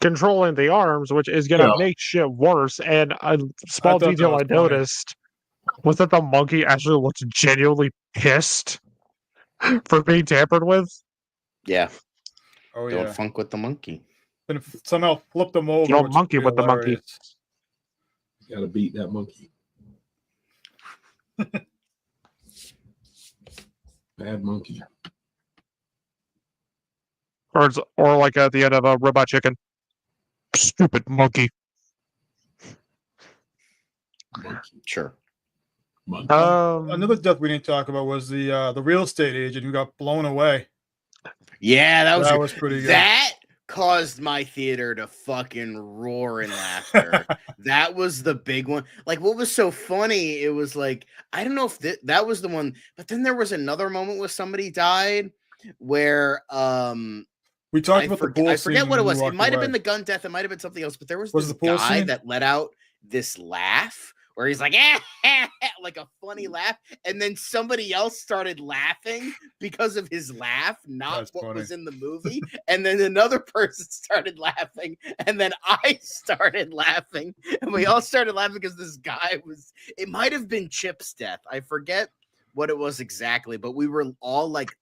controlling the arms, which is gonna make shit worse. And a small thought that detail was I funny. noticed was that the monkey actually looks genuinely pissed for being tampered with. Yeah. Oh Don't yeah. funk with the monkey. And somehow flipped them over. Don't which is monkey pretty with the monkey. hilarious. gotta beat that monkey. Bad monkey. Or like at the end of a Robot Chicken. Stupid monkey. Monkey. Sure. Monkey. Another death we didn't talk about was the real estate agent who got blown away. Yeah, that was pretty good. That caused my theater to fucking roar in laughter. That was the big one. Like, what was so funny? It was like, I don't know if that was the one, but then there was another moment where somebody died where we talked about the pool I forget scene what it when was. we It might have walked been the gun death. It might have been something else. But there was Was this it the pool guy scene? that let out this laugh where he's like, like a funny laugh. And then somebody else started laughing because of his laugh, not That's what funny. was in the movie. And then another person started laughing. And then I started laughing. And we all started laughing because this guy it might have been Chip's death. I forget what it was exactly, but we were all like,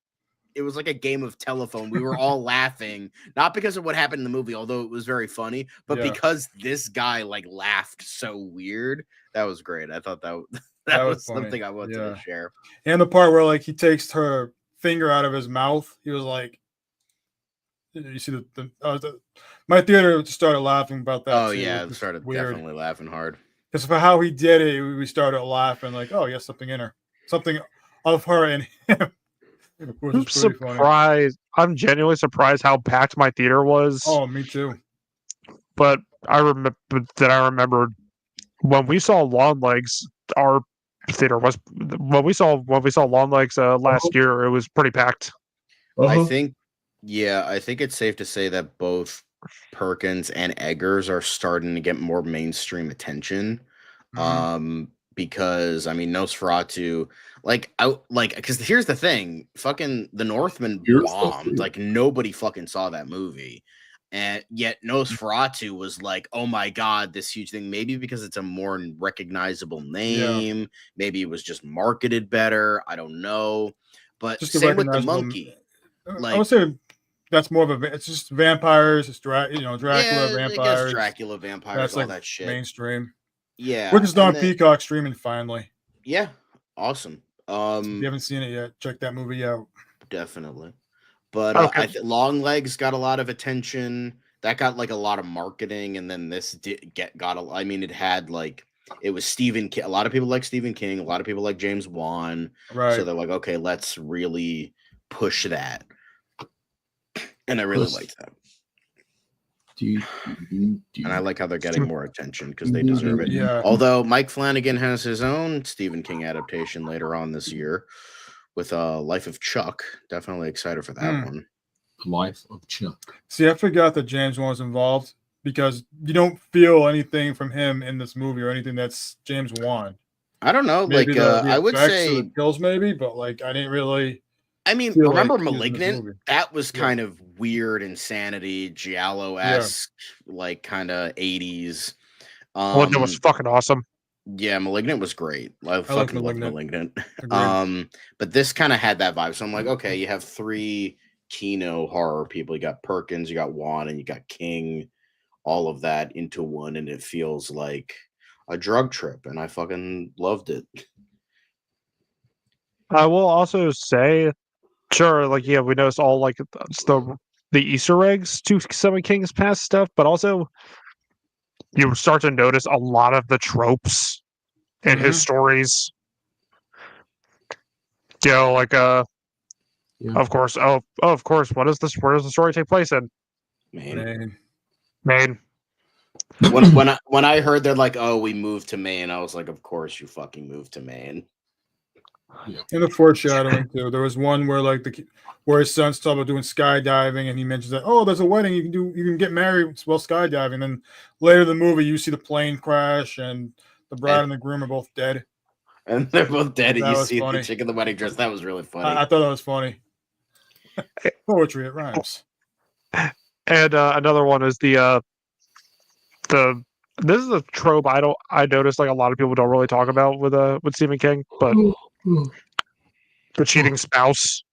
it was like a game of telephone. We were all laughing, not because of what happened in the movie, although it was very funny, but Yeah. because this guy laughed so weird. That was great. I thought that That was was funny. something I wanted to share. And the part where he takes her finger out of his mouth, he was like, you see my theater just started laughing about that. Oh too. yeah, It I was started weird. definitely laughing hard. Because for how he did it, we started laughing oh, he has something in her, something of her in him. Which I'm is pretty funny. surprised. I'm genuinely surprised how packed my theater was. Oh, me too. But I remembered when we saw Long Legs, our theater was when we saw Long Legs last year, it was pretty packed. I think it's safe to say that both Perkins and Eggers are starting to get more mainstream attention. Because I mean Nosferatu, because here's the thing, fucking The Northman bombed, nobody fucking saw that movie, and yet Nosferatu was like, oh my god, this huge thing. Maybe because it's a more recognizable name, maybe it was just marketed better. I don't know, but Just same with the monkey. I would say that's more of it's just vampires. It's Dracula, vampires. I guess Dracula, vampires, all that shit. Mainstream. Yeah, Which is on Peacock streaming finally. Yeah, awesome. If you haven't seen it yet, check that movie out. Definitely. But Long Legs got a lot of attention. That got a lot of marketing, and then this got a. I mean, it had it was Stephen King. A lot of people like Stephen King. A lot of people like James Wan. Right. So they're like, okay, let's really push that. And I really liked that. And I like how they're getting more attention because they deserve it. Yeah. Although Mike Flanagan has his own Stephen King adaptation later on this year with Life of Chuck. Definitely excited for that one. Life of Chuck. See, I forgot that James Wan was involved because you don't feel anything from him in this movie or anything that's James Wan. I don't know. Maybe I would say the kills, maybe, but I didn't really. I mean, remember Malignant? That was kind of weird insanity, Giallo-esque, kind of 80s. That was fucking awesome. Yeah, Malignant was great. I fucking love Malignant. But this kind of had that vibe. So I'm like, okay, you have three Kino horror people. You got Perkins, you got Wan, and you got King. All of that into one, and it feels like a drug trip, and I fucking loved it. I will also say, sure, we noticed all the Easter eggs to some of King's past stuff, but also you start to notice a lot of the tropes in his stories. Of course, of course. Where does the story take place in? Maine. When I heard they're like, oh, we moved to Maine, I was like, of course you fucking moved to Maine. And the foreshadowing too. There was one where where his son's talking about doing skydiving, and he mentions that there's a wedding you can get married while skydiving. And then later in the movie, you see the plane crash, and the bride and the groom are both dead. And they're both dead. And That you was see funny. the chick in the wedding dress. That was really funny. I thought that was funny. Poetry, it rhymes. And another one is the this is a trope I noticed like a lot of people don't really talk about with Stephen King, but the cheating spouse,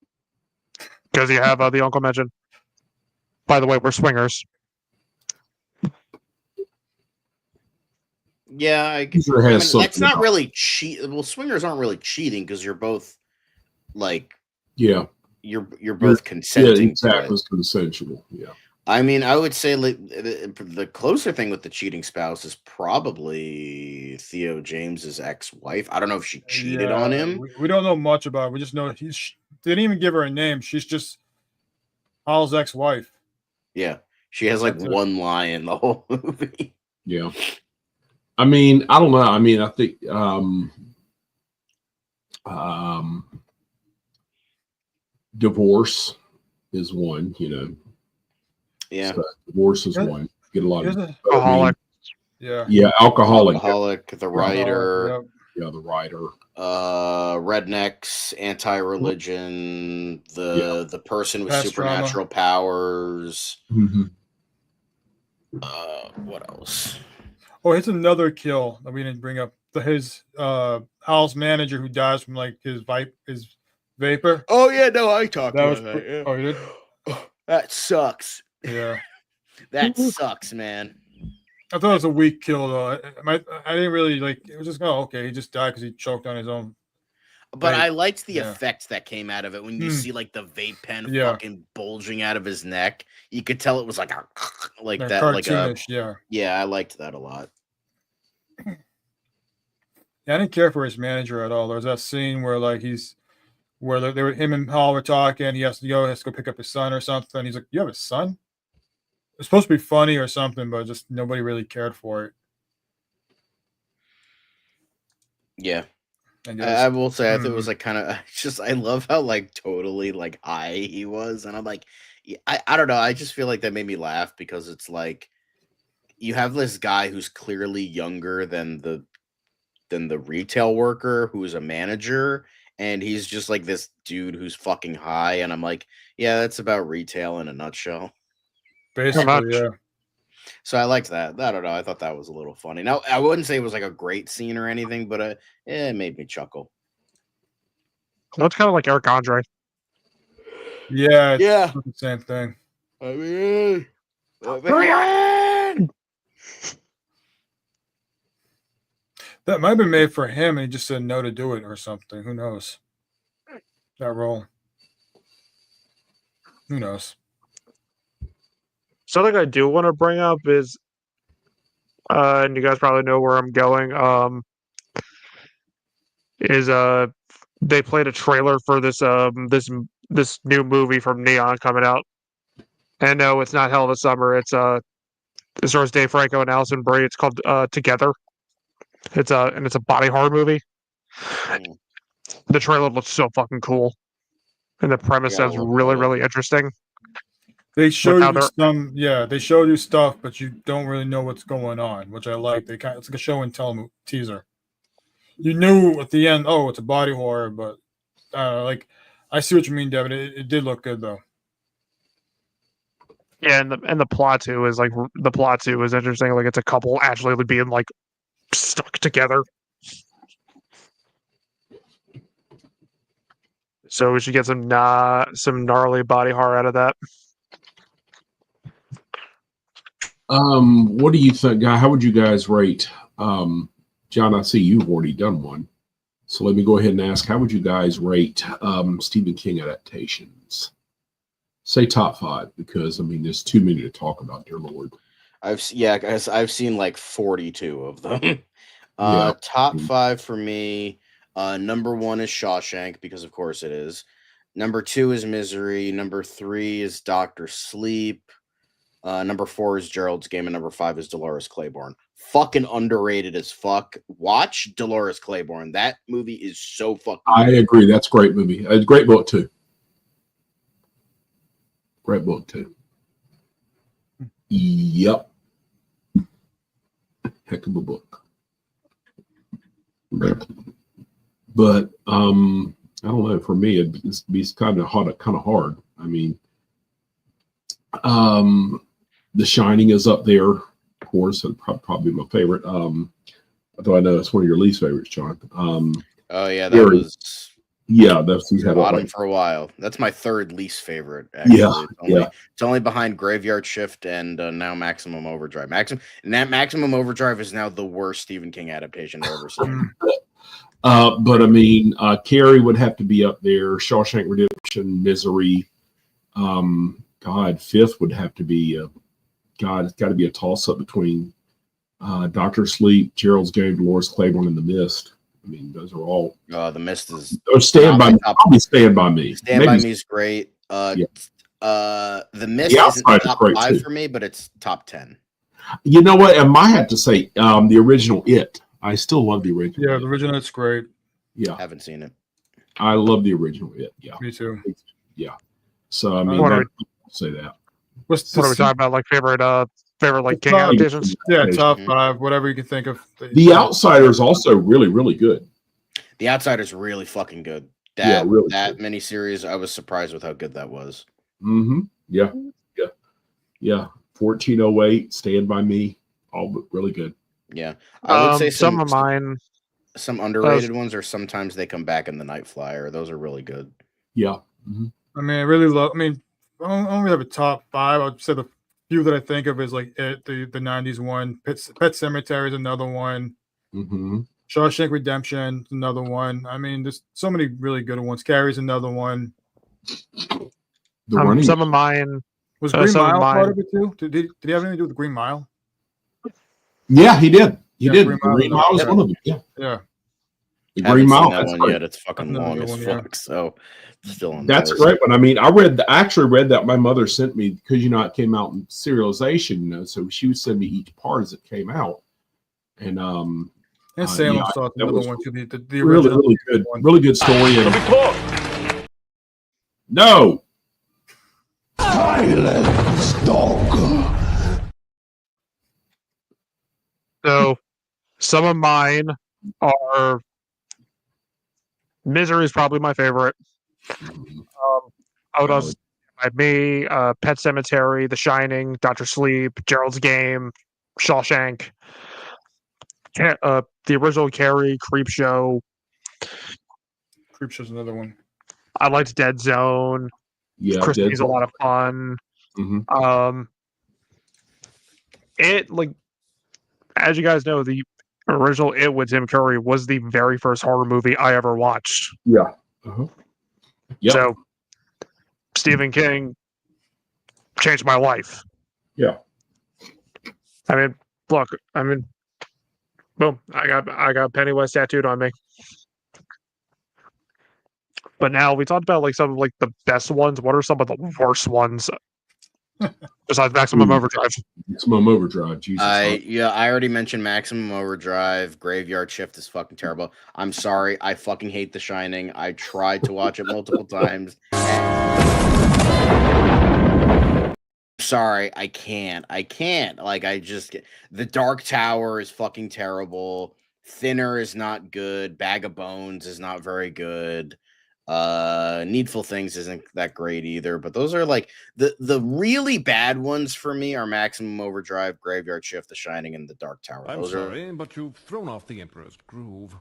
because you have the uncle mentioned. By the way, we're swingers. Yeah, Sure has something that's not about- really cheat. Well, swingers aren't really cheating because you're both like Yeah, you're both consenting. yeah, exactly. It's consensual. Yeah. I mean, I would say like the closer thing with the cheating spouse is probably Theo James's ex-wife. I don't know if she cheated on him. We don't know much about it. We just know they didn't even give her a name. She's just Hal's ex-wife. Yeah, she has like one line in the whole movie. Yeah. I mean, I don't know. I mean, I think divorce is one, Yeah. So divorce is one. Get a lot of Alcoholic. Yeah, alcoholic. The writer. Yeah, the writer. Rednecks, anti-religion, the person with Past supernatural powers. Mm-hmm. What else? Oh, it's another kill that we didn't bring up. His Hal's manager who dies from like his vapor. Oh yeah, no, I talked That about was that. Yeah. oh, you did? That sucks. Yeah, That sucks, man. I thought it was a weak kill though. I didn't really like. It was just okay. He just died because he choked on his own. But vape. I liked the effects that came out of it when you see like the vape pen fucking bulging out of his neck. You could tell it was like like that, cartoonish, yeah. I liked that a lot. Yeah, I didn't care for his manager at all. There's that scene where like him and Hal were talking. He has to go pick up his son or something. He's like, "You have a son?" It's supposed to be funny or something, but just nobody really cared for it. Yeah. I will say I thought it was like kind of I love how like totally like high he was, and I'm like, I don't know. I just feel like that made me laugh because it's like you have this guy who's clearly younger than the retail worker who's a manager, and he's just like this dude who's fucking high, and I'm like, yeah, that's about retail in a nutshell. Basically, yeah. So I liked that. I don't know. I thought that was a little funny. Now I wouldn't say it was like a great scene or anything, but it made me chuckle. That's kind of like Eric Andre. Yeah, it's the same thing. I mean, that might have been made for him, and he just said no to do it or something. Who knows? That role. Who knows? Something I do want to bring up is, and you guys probably know where I'm going. They played a trailer for this new movie from Neon coming out. And no, it's not Hell of a Summer. It stars Dave Franco and Alison Brie. It's called Together. It's a body horror movie. The trailer looks so fucking cool, and the premise sounds really, really interesting. They show you they show you stuff, but you don't really know what's going on, which I like. It's like a show and tell teaser. You knew at the end, oh, it's a body horror, but like I see what you mean, Devin. It did look good though. Yeah, and the plot too is interesting. Like it's a couple actually being like stuck together. So we should get some gnarly body horror out of that. What do you think, guy? How would you guys rate? John, I see you've already done one. So let me go ahead and ask, how would you guys rate Stephen King adaptations? Say top 5, because I mean there's too many to talk about, dear Lord. I've seen like 42 of them. Top 5 for me. Number 1 is Shawshank, because of course it is. Number 2 is Misery. Number 3 is Doctor Sleep. Number 4 is Gerald's Game, and number 5 is Dolores Claiborne. Fucking underrated as fuck. Watch Dolores Claiborne. That movie is so fucking. I agree. That's a great movie. A great book too. Great book too. Yep. Heck of a book. But I don't know. For me, it's kind of hard. I mean, The Shining is up there, of course, and probably my favorite. Although I know it's one of your least favorites, John. Oh yeah, that was. Yeah, that's had bottom for a while. That's my third least favorite. Actually. Yeah, it's only behind Graveyard Shift and now Maximum Overdrive. Maximum Overdrive is now the worst Stephen King adaptation I've ever seen. But I mean, Carrie would have to be up there. Shawshank Redemption, Misery. God, fifth would have to be. It's got to be a toss-up between Doctor Sleep, Gerald's Game, Dolores Claiborne, and The Mist. I mean, those are all. The Mist is. Stand by Me. Probably Stand by Me. Stand by Me is great. The Mist isn't top 5 too. For me, but it's top 10. You know what? I might have to say the original It. I still love the original. Yeah, the original It's great. Yeah, haven't seen it. I love the original It. Yeah, me too. Yeah. So I mean, I'll say that. What are we talking about? Like favorite like King adaptations? Yeah, top 5, whatever you can think of. The Outsider is also really, really good. The Outsider is really fucking good. That miniseries, I was surprised with how good that was. Mm-hmm. Yeah. 1408, Stand by Me, all really good. Yeah, I would say some of mine. Some underrated ones are Sometimes They Come Back in The Night Flyer. Those are really good. Yeah. Mm-hmm. I mean, I really love. I mean, I don't really have a top 5. I'd say the few that I think of is like the 90s one. Pet Sematary is another one. Mm-hmm. Shawshank Redemption is another one. I mean, there's so many really good ones. Carrie's another one. Some of mine was Green Mile part of it too. Did he have anything to do with Green Mile? Yeah, he did. Green Mile was one of them. Yeah. The Green Mile. That one yet. It's fucking long as fuck. So still on. That's a great one. I mean, I actually read that my mother sent me because it came out in serialization, so she would send me each part as it came out. And Salem saw another one too. The really, really good, really good story. No. Silence, dog. So, some of mine are Misery is probably my favorite. Out of me, Pet Sematary, The Shining, Doctor Sleep, Gerald's Game, Shawshank, the original Carrie, Creepshow. Creepshow's another one. I liked Dead Zone. Yeah, Christie's a lot of fun. Mm-hmm. It, like, as you guys know, the original It with Tim Curry was the very first horror movie I ever watched. Yeah. Uh-huh. Yep. So Stephen King changed my life. Yeah. I mean, look, boom, I got Pennywise tattooed on me. But now we talked about like some of like the best ones. What are some of the worst ones? Besides Maximum Overdrive. Maximum Overdrive, Jesus. I already mentioned Maximum Overdrive. Graveyard Shift is fucking terrible. I'm sorry. I fucking hate The Shining. I tried to watch it multiple times. Sorry, I can't. Like, The Dark Tower is fucking terrible. Thinner is not good. Bag of Bones is not very good. Needful Things isn't that great either, but those are like the really bad ones for me are Maximum Overdrive, Graveyard Shift, The Shining, and The Dark Tower. I'm sorry, but you've thrown off the Emperor's groove.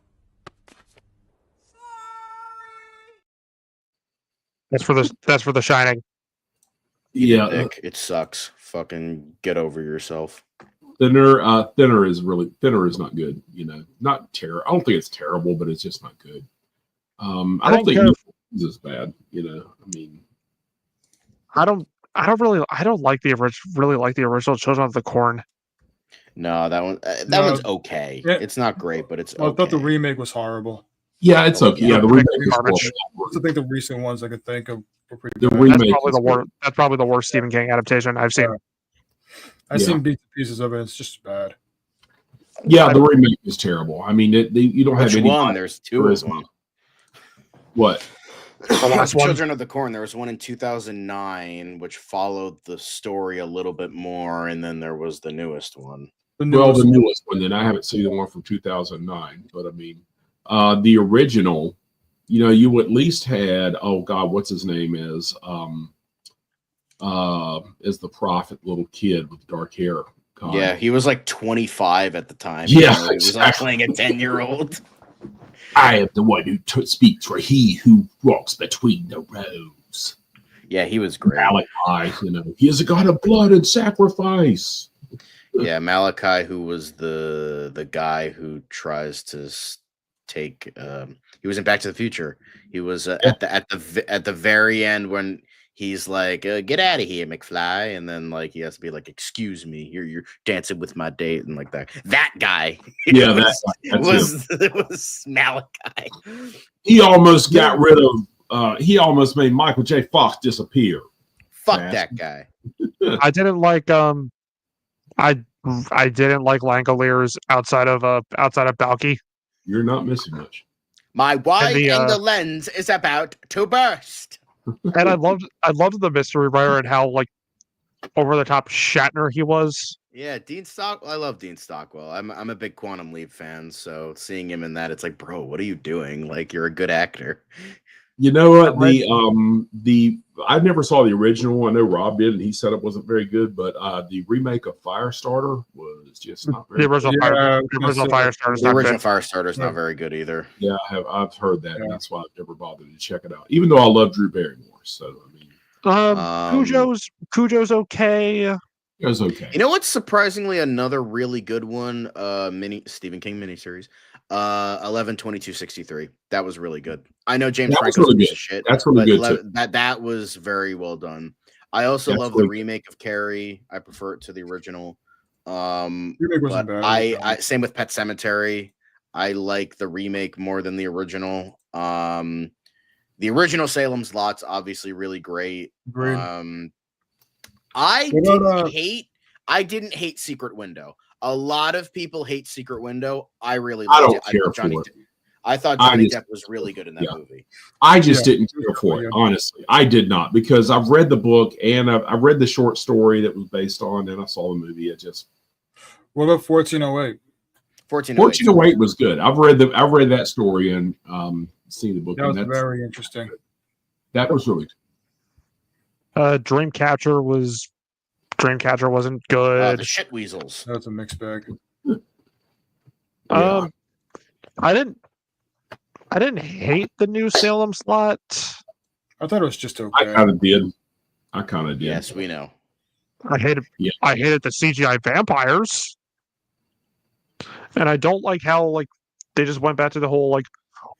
That's for the Shining. Yeah, Nick, it sucks. Fucking get over yourself. Thinner is not good. Not terrible. I don't think it's terrible, but it's just not good. I don't think it's as bad. I mean, I don't like the original Children of the Corn. No, that one's okay. It's not great, but it's okay. I thought the remake was horrible. Yeah, it's okay. Yeah, the remake is garbage. I think the recent ones I could think of were pretty good. That's probably the worst Stephen King adaptation I've seen. I've Yeah. seen bits and pieces of it. It's just bad. Yeah, the remake is terrible. I mean, you don't Which have any. one? There's two of them. What? last one. Children of the Corn. There was one in 2009, which followed the story a little bit more, and then there was the newest one. The newest one. Then I haven't seen the one from 2009, but I mean, the original. You at least had. Oh God, what's his name is the prophet, little kid with dark hair. God. Yeah, he was like 25 at the time. Yeah, he was like playing a 10-year-old. I am the one who speaks for he who walks between the rows. Yeah, he was great. Malachi, he is a god of blood and sacrifice. Yeah, Malachi, who was the guy who tries to take. He was in Back to the Future. He was at the very end when he's like, "Get out of here, McFly," and then like he has to be like, "Excuse me, you're dancing with my date," and like that. That guy. Yeah, it was Malachi. He almost got rid of. He almost made Michael J. Fox disappear. Fuck that guy. I didn't like I didn't like Langoliers outside of Balky. You're not missing much. My wide angle lens is about to burst. And I loved the mystery writer and how like over the top Shatner he was. Yeah, Dean Stockwell. I love Dean Stockwell. I'm a big Quantum Leap fan, so seeing him in that, it's like, bro, what are you doing? Like, you're a good actor. You know what? I never saw the original. I know Rob did, and he said it wasn't very good. But the remake of Firestarter was just not very The original Firestarter. The original Firestarter is not very good either. Yeah, I've heard that, and that's why I've never bothered to check it out. Even though I love Drew Barrymore, so I mean, Cujo's okay. It was okay. You know what's surprisingly another really good one? Stephen King miniseries. 11/22/63. That was really good. I know James Franco's really a piece good. of shit. That's really good too. That was very well done. I also love the remake of Carrie. I prefer it to the original. But I same with Pet Sematary. I like the remake more than the original. The original Salem's Lot's obviously really great. I didn't hate Secret Window. A lot of people hate Secret Window. I really liked it. I thought Johnny Depp was really good in that movie. I just didn't care for it, honestly. I did not, because I've read the book and I've read the short story that was based on, and I saw the movie. It just. What about 1408? 1408 was good. I've read that story and seen the book. That was very interesting. That was really good. Dreamcatcher wasn't good. The shit weasels. That's a mixed bag. I didn't hate the new Salem Slot. I thought it was just okay. I kind of did. Yes, we know. I hated the CGI vampires. And I don't like how like they just went back to the whole like,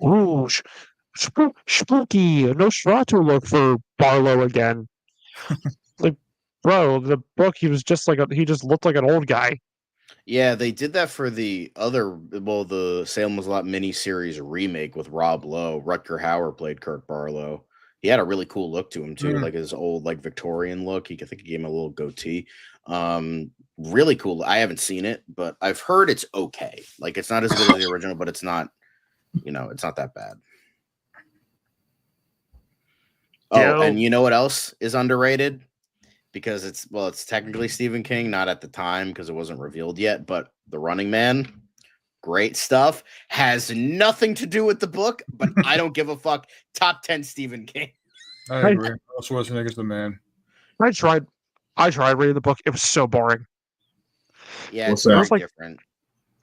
ooh, spooky Nosferatu look for Barlow again. Like, bro, the book he was just like he just looked like an old guy. Yeah, they did that for the Salem Was a Lot miniseries remake with Rob Lowe. Rutger Hauer played Kirk Barlow. He had a really cool look to him too, like his old like Victorian look. I think he gave him a little goatee. Really cool. I haven't seen it, but I've heard it's okay. Like it's not as good as the original, but it's not, it's not that bad. Oh, and you know what else is underrated? Because it's technically Stephen King, not at the time because it wasn't revealed yet, but The Running Man, great stuff. Has nothing to do with the book, but I don't give a fuck. Top 10 Stephen King. I agree. Schwarzenegger's the man. I tried reading the book. It was so boring. Yeah, it's very different.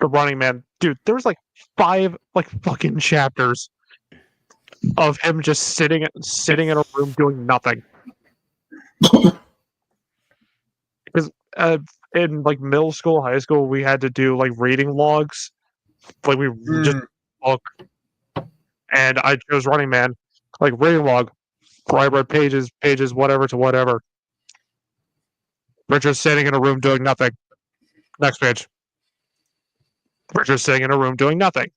The Running Man, dude. There was like 5 like fucking chapters of him just sitting in a room doing nothing. Because in like middle school, high school, we had to do like reading logs. Like we just book, and I chose Running Man, like reading log. I read pages, whatever to whatever. Richard's sitting in a room doing nothing. Next page. Richard's sitting in a room doing nothing.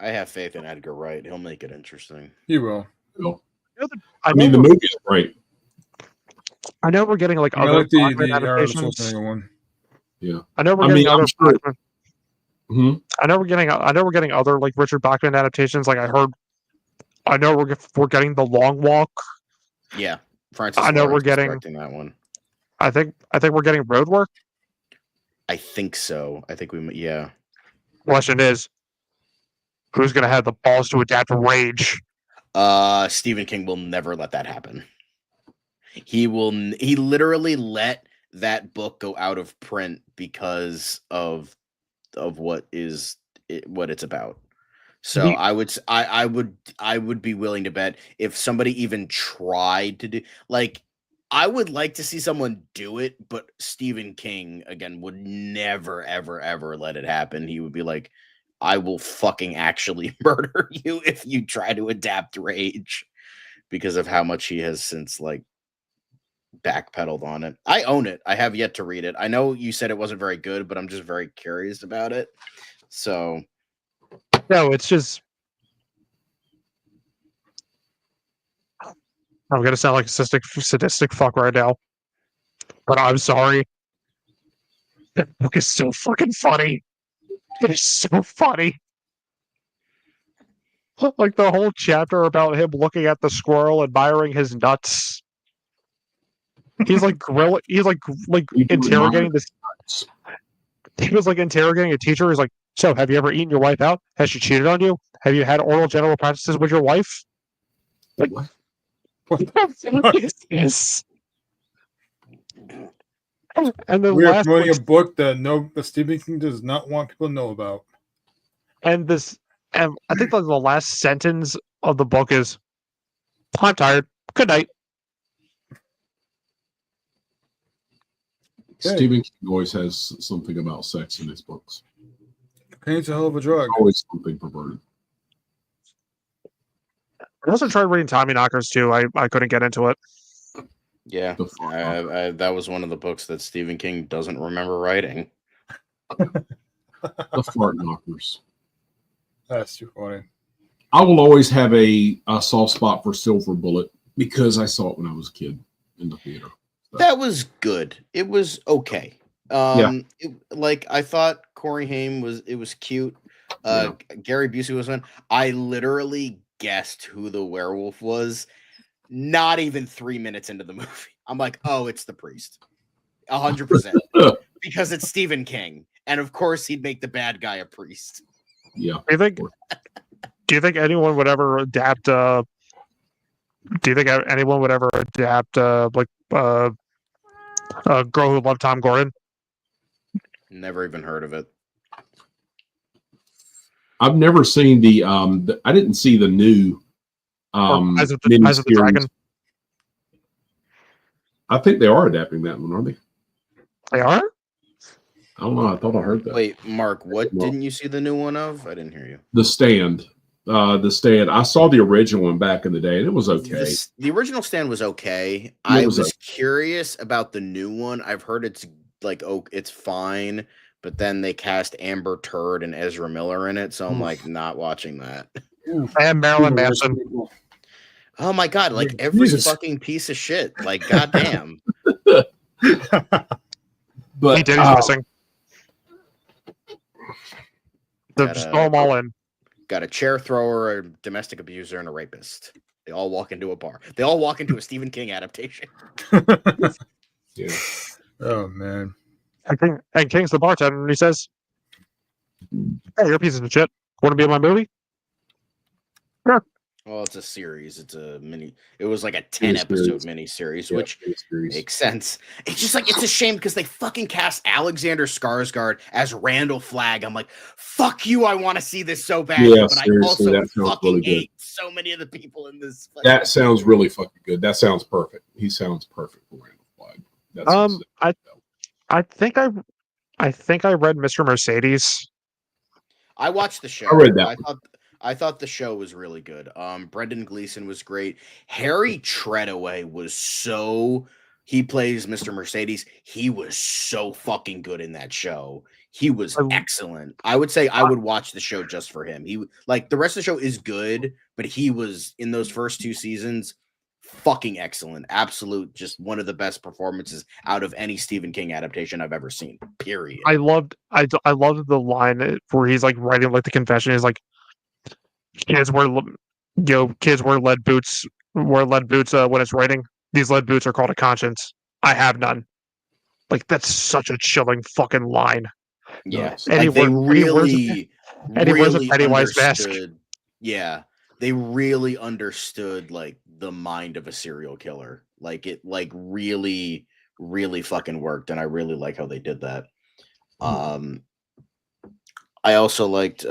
I have faith in Edgar Wright. He'll make it interesting. He will. I mean, the movie is great. I know we're getting like I other like the Bachman Arnold adaptations. Schwarzenegger one. Yeah. I know we're I getting mean, other I'm sure. Bachman. Mhm. I know we're getting other like Richard Bachman adaptations. Like I know we're getting The Long Walk. Yeah, Francis I know we're Lawrence is getting. directing that one. I think we're getting Roadwork. I think so. I think yeah. Question is, who's gonna have the balls to adapt Rage? Stephen King will never let that happen. He literally let that book go out of print because of what it's about. So I would be willing to bet if somebody even tried to do, like, I would like to see someone do it, but Stephen King again would never ever let it happen. He would be like, I will fucking actually murder you if you try to adapt Rage, because of how much he has since like backpedaled on it. I own it. I have yet to read it. I know you said it wasn't very good, but I'm just very curious about it. So No, it's just. I'm gonna sound like a sadistic fuck right now, but I'm sorry. That book is so fucking funny. It is so funny. Like the whole chapter about him looking at the squirrel, admiring his nuts. He's like He's like You do interrogating admire this. nuts. He was like interrogating a teacher. He's like, "So, have you ever eaten your wife out? Has she cheated on you? Have you had oral genital practices with your wife?" Like, What? what the fuck is this? And the We are last, promoting like, a book that Stephen King does not want people to know about. and this, and I think like the last sentence of the book is, "I'm tired. Good night." Stephen King always has something about sex in his books. Cocaine's a hell of a drug. Always something perverted. I also tried reading Tommy Knockers too. I couldn't get into it. yeah, that was one of the books that Stephen King doesn't remember writing. The fart knockers. That's too funny. I will always have a soft spot for Silver Bullet because I saw it when I was a kid in the theater. So. That was good. It was okay. Like I thought Corey Haim was cute. Gary Busey was one. I literally guessed who the werewolf was not even 3 minutes into the movie. I'm like, oh, it's the priest. 100%. Because it's Stephen King. And of course he'd make the bad guy a priest. Yeah. Do you think anyone would ever adapt do you think anyone would ever adapt Girl Who Loved Tom Gordon? Never even heard of it. I've never seen I didn't see the new Eyes of the Dragon. I think they are adapting that one, aren't they? They are? I don't know. I thought I heard that. Wait, Mark, what didn't you see the new one of? I didn't hear you. The Stand. I saw the original one back in the day, and it was okay. The original Stand was okay. I was curious about the new one. I've heard it's like, oh, it's fine, but then they cast Amber Turd and Ezra Miller in it, so I'm like not watching that. And Marilyn Manson. Oh my god, like every fucking piece of shit. Like, goddamn. But he did. He's missing. Just throw them all in. Got a chair thrower, a domestic abuser, and a rapist. They all walk into a bar. They all walk into a Stephen King adaptation. Yeah. Oh man. And King's the bartender, and he says, "Hey, you're a piece of shit. Want to be in my movie?" Sure. Well, it's a series. It's a mini. It was like a 10-episode miniseries, which makes sense. It's just like, it's a shame because they fucking cast Alexander Skarsgård as Randall Flagg. I'm like, fuck you. I want to see this so bad. Yeah, but seriously, I also fucking hate so many of the people in this. That sounds really fucking good. That sounds perfect. He sounds perfect for Randall Flagg. I think I read Mr. Mercedes. I watched the show. I read that. I thought the show was really good. Brendan Gleeson was great. Harry Treadaway he plays Mr. Mercedes. He was so fucking good in that show. He was excellent. I would say I would watch the show just for him. He, like, the rest of the show is good, but he was in those first 2 seasons fucking excellent. Absolute, just one of the best performances out of any Stephen King adaptation I've ever seen. Period. I loved the line where he's like writing like the confession. He's like, kids wear kids wear lead boots. Wear lead boots when it's raining. These lead boots are called a conscience. I have none. Like, that's such a chilling fucking line. Yeah, Nice. like they really, and he wears a really Pennywise mask. understood. Yeah, they really understood like the mind of a serial killer. Like it, like really, really fucking worked, and I really like how they did that. I also liked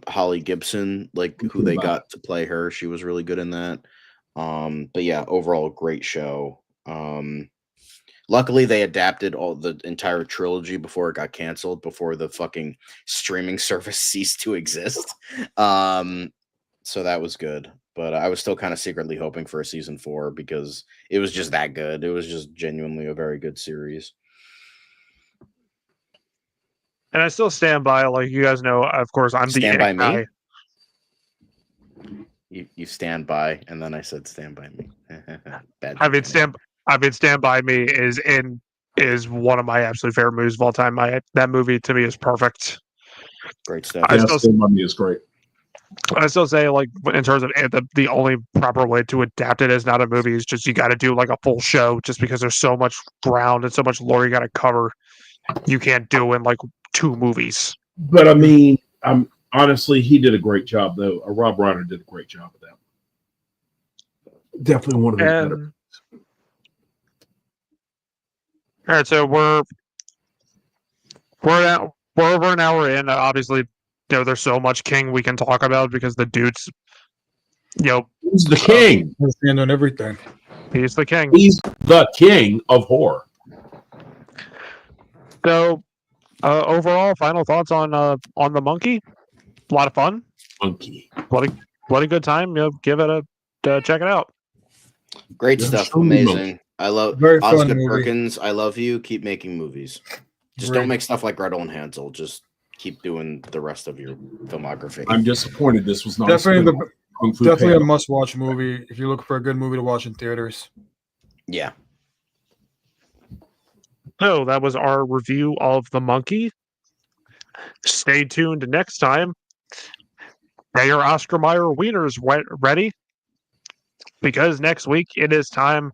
Holly Gibson, like who they got to play her. She was really good in that. But yeah, overall great show. Luckily, they adapted all the entire trilogy before it got canceled, before the fucking streaming service ceased to exist. So that was good. But I was still kind of secretly hoping for a season 4 because it was just that good. It was just genuinely a very good series. And I still stand by, like you guys know, of course, I'm the Stand by guy. Me? You stand by, and then I said stand by me. Bad I mean, beginning. Stand By Me is one of my absolute favorite movies of all time. That movie to me is perfect. Great stuff. I Yeah, still- Stand By Me is great. I still say, like, in terms of the only proper way to adapt it as not a movie is just you got to do like a full show, just because there's so much ground and so much lore you got to cover. You can't do in like 2 movies. But I mean, honestly, he did a great job though. Rob Reiner did a great job of that. Definitely one of his better. All right, so we're over an hour in. Obviously, there's so much King we can talk about because the dude's, He's the king. Stand on everything. he's the king. He's the king of horror. So, overall, final thoughts on the Monkey? A lot of fun. Monkey. What a good time. Give it check it out. Great Yeah, stuff. show me Amazing. I love Very fun Ozgood movie. Perkins. I love you. Keep making movies. Just Great. don't make stuff like Gretel and Hansel. Just keep doing the rest of your filmography. I'm disappointed this was not Definitely a Kung Fu Definitely a Panda. must-watch movie if you're looking for a good movie to watch in theaters. Yeah. So that was our review of the Monkey. Stay tuned next time. Get your Oscar Mayer wieners ready, because next week it is time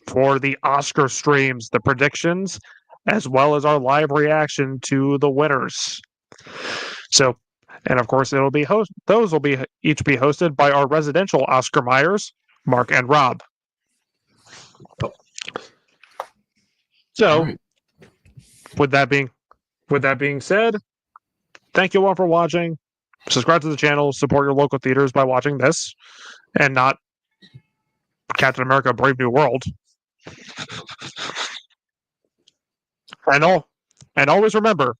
for the Oscar streams, the predictions, as well as our live reaction to the winners. So, and of course, those will each be hosted by our residential Oscar Mayers, Mark and Rob. So, All right. with that being said, thank you all for watching. Subscribe to the channel, support your local theaters by watching this, and not Captain America: Brave New World. And always remember,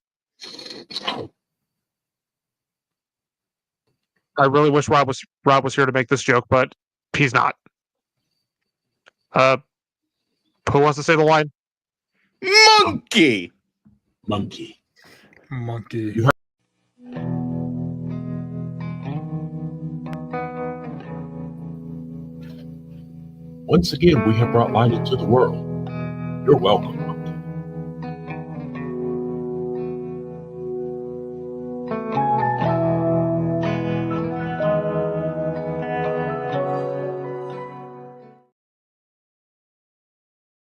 I really wish Rob was here to make this joke, but he's not. Who wants to say the line? Monkey. Monkey. Monkey. Once again, we have brought light into the world. You're welcome.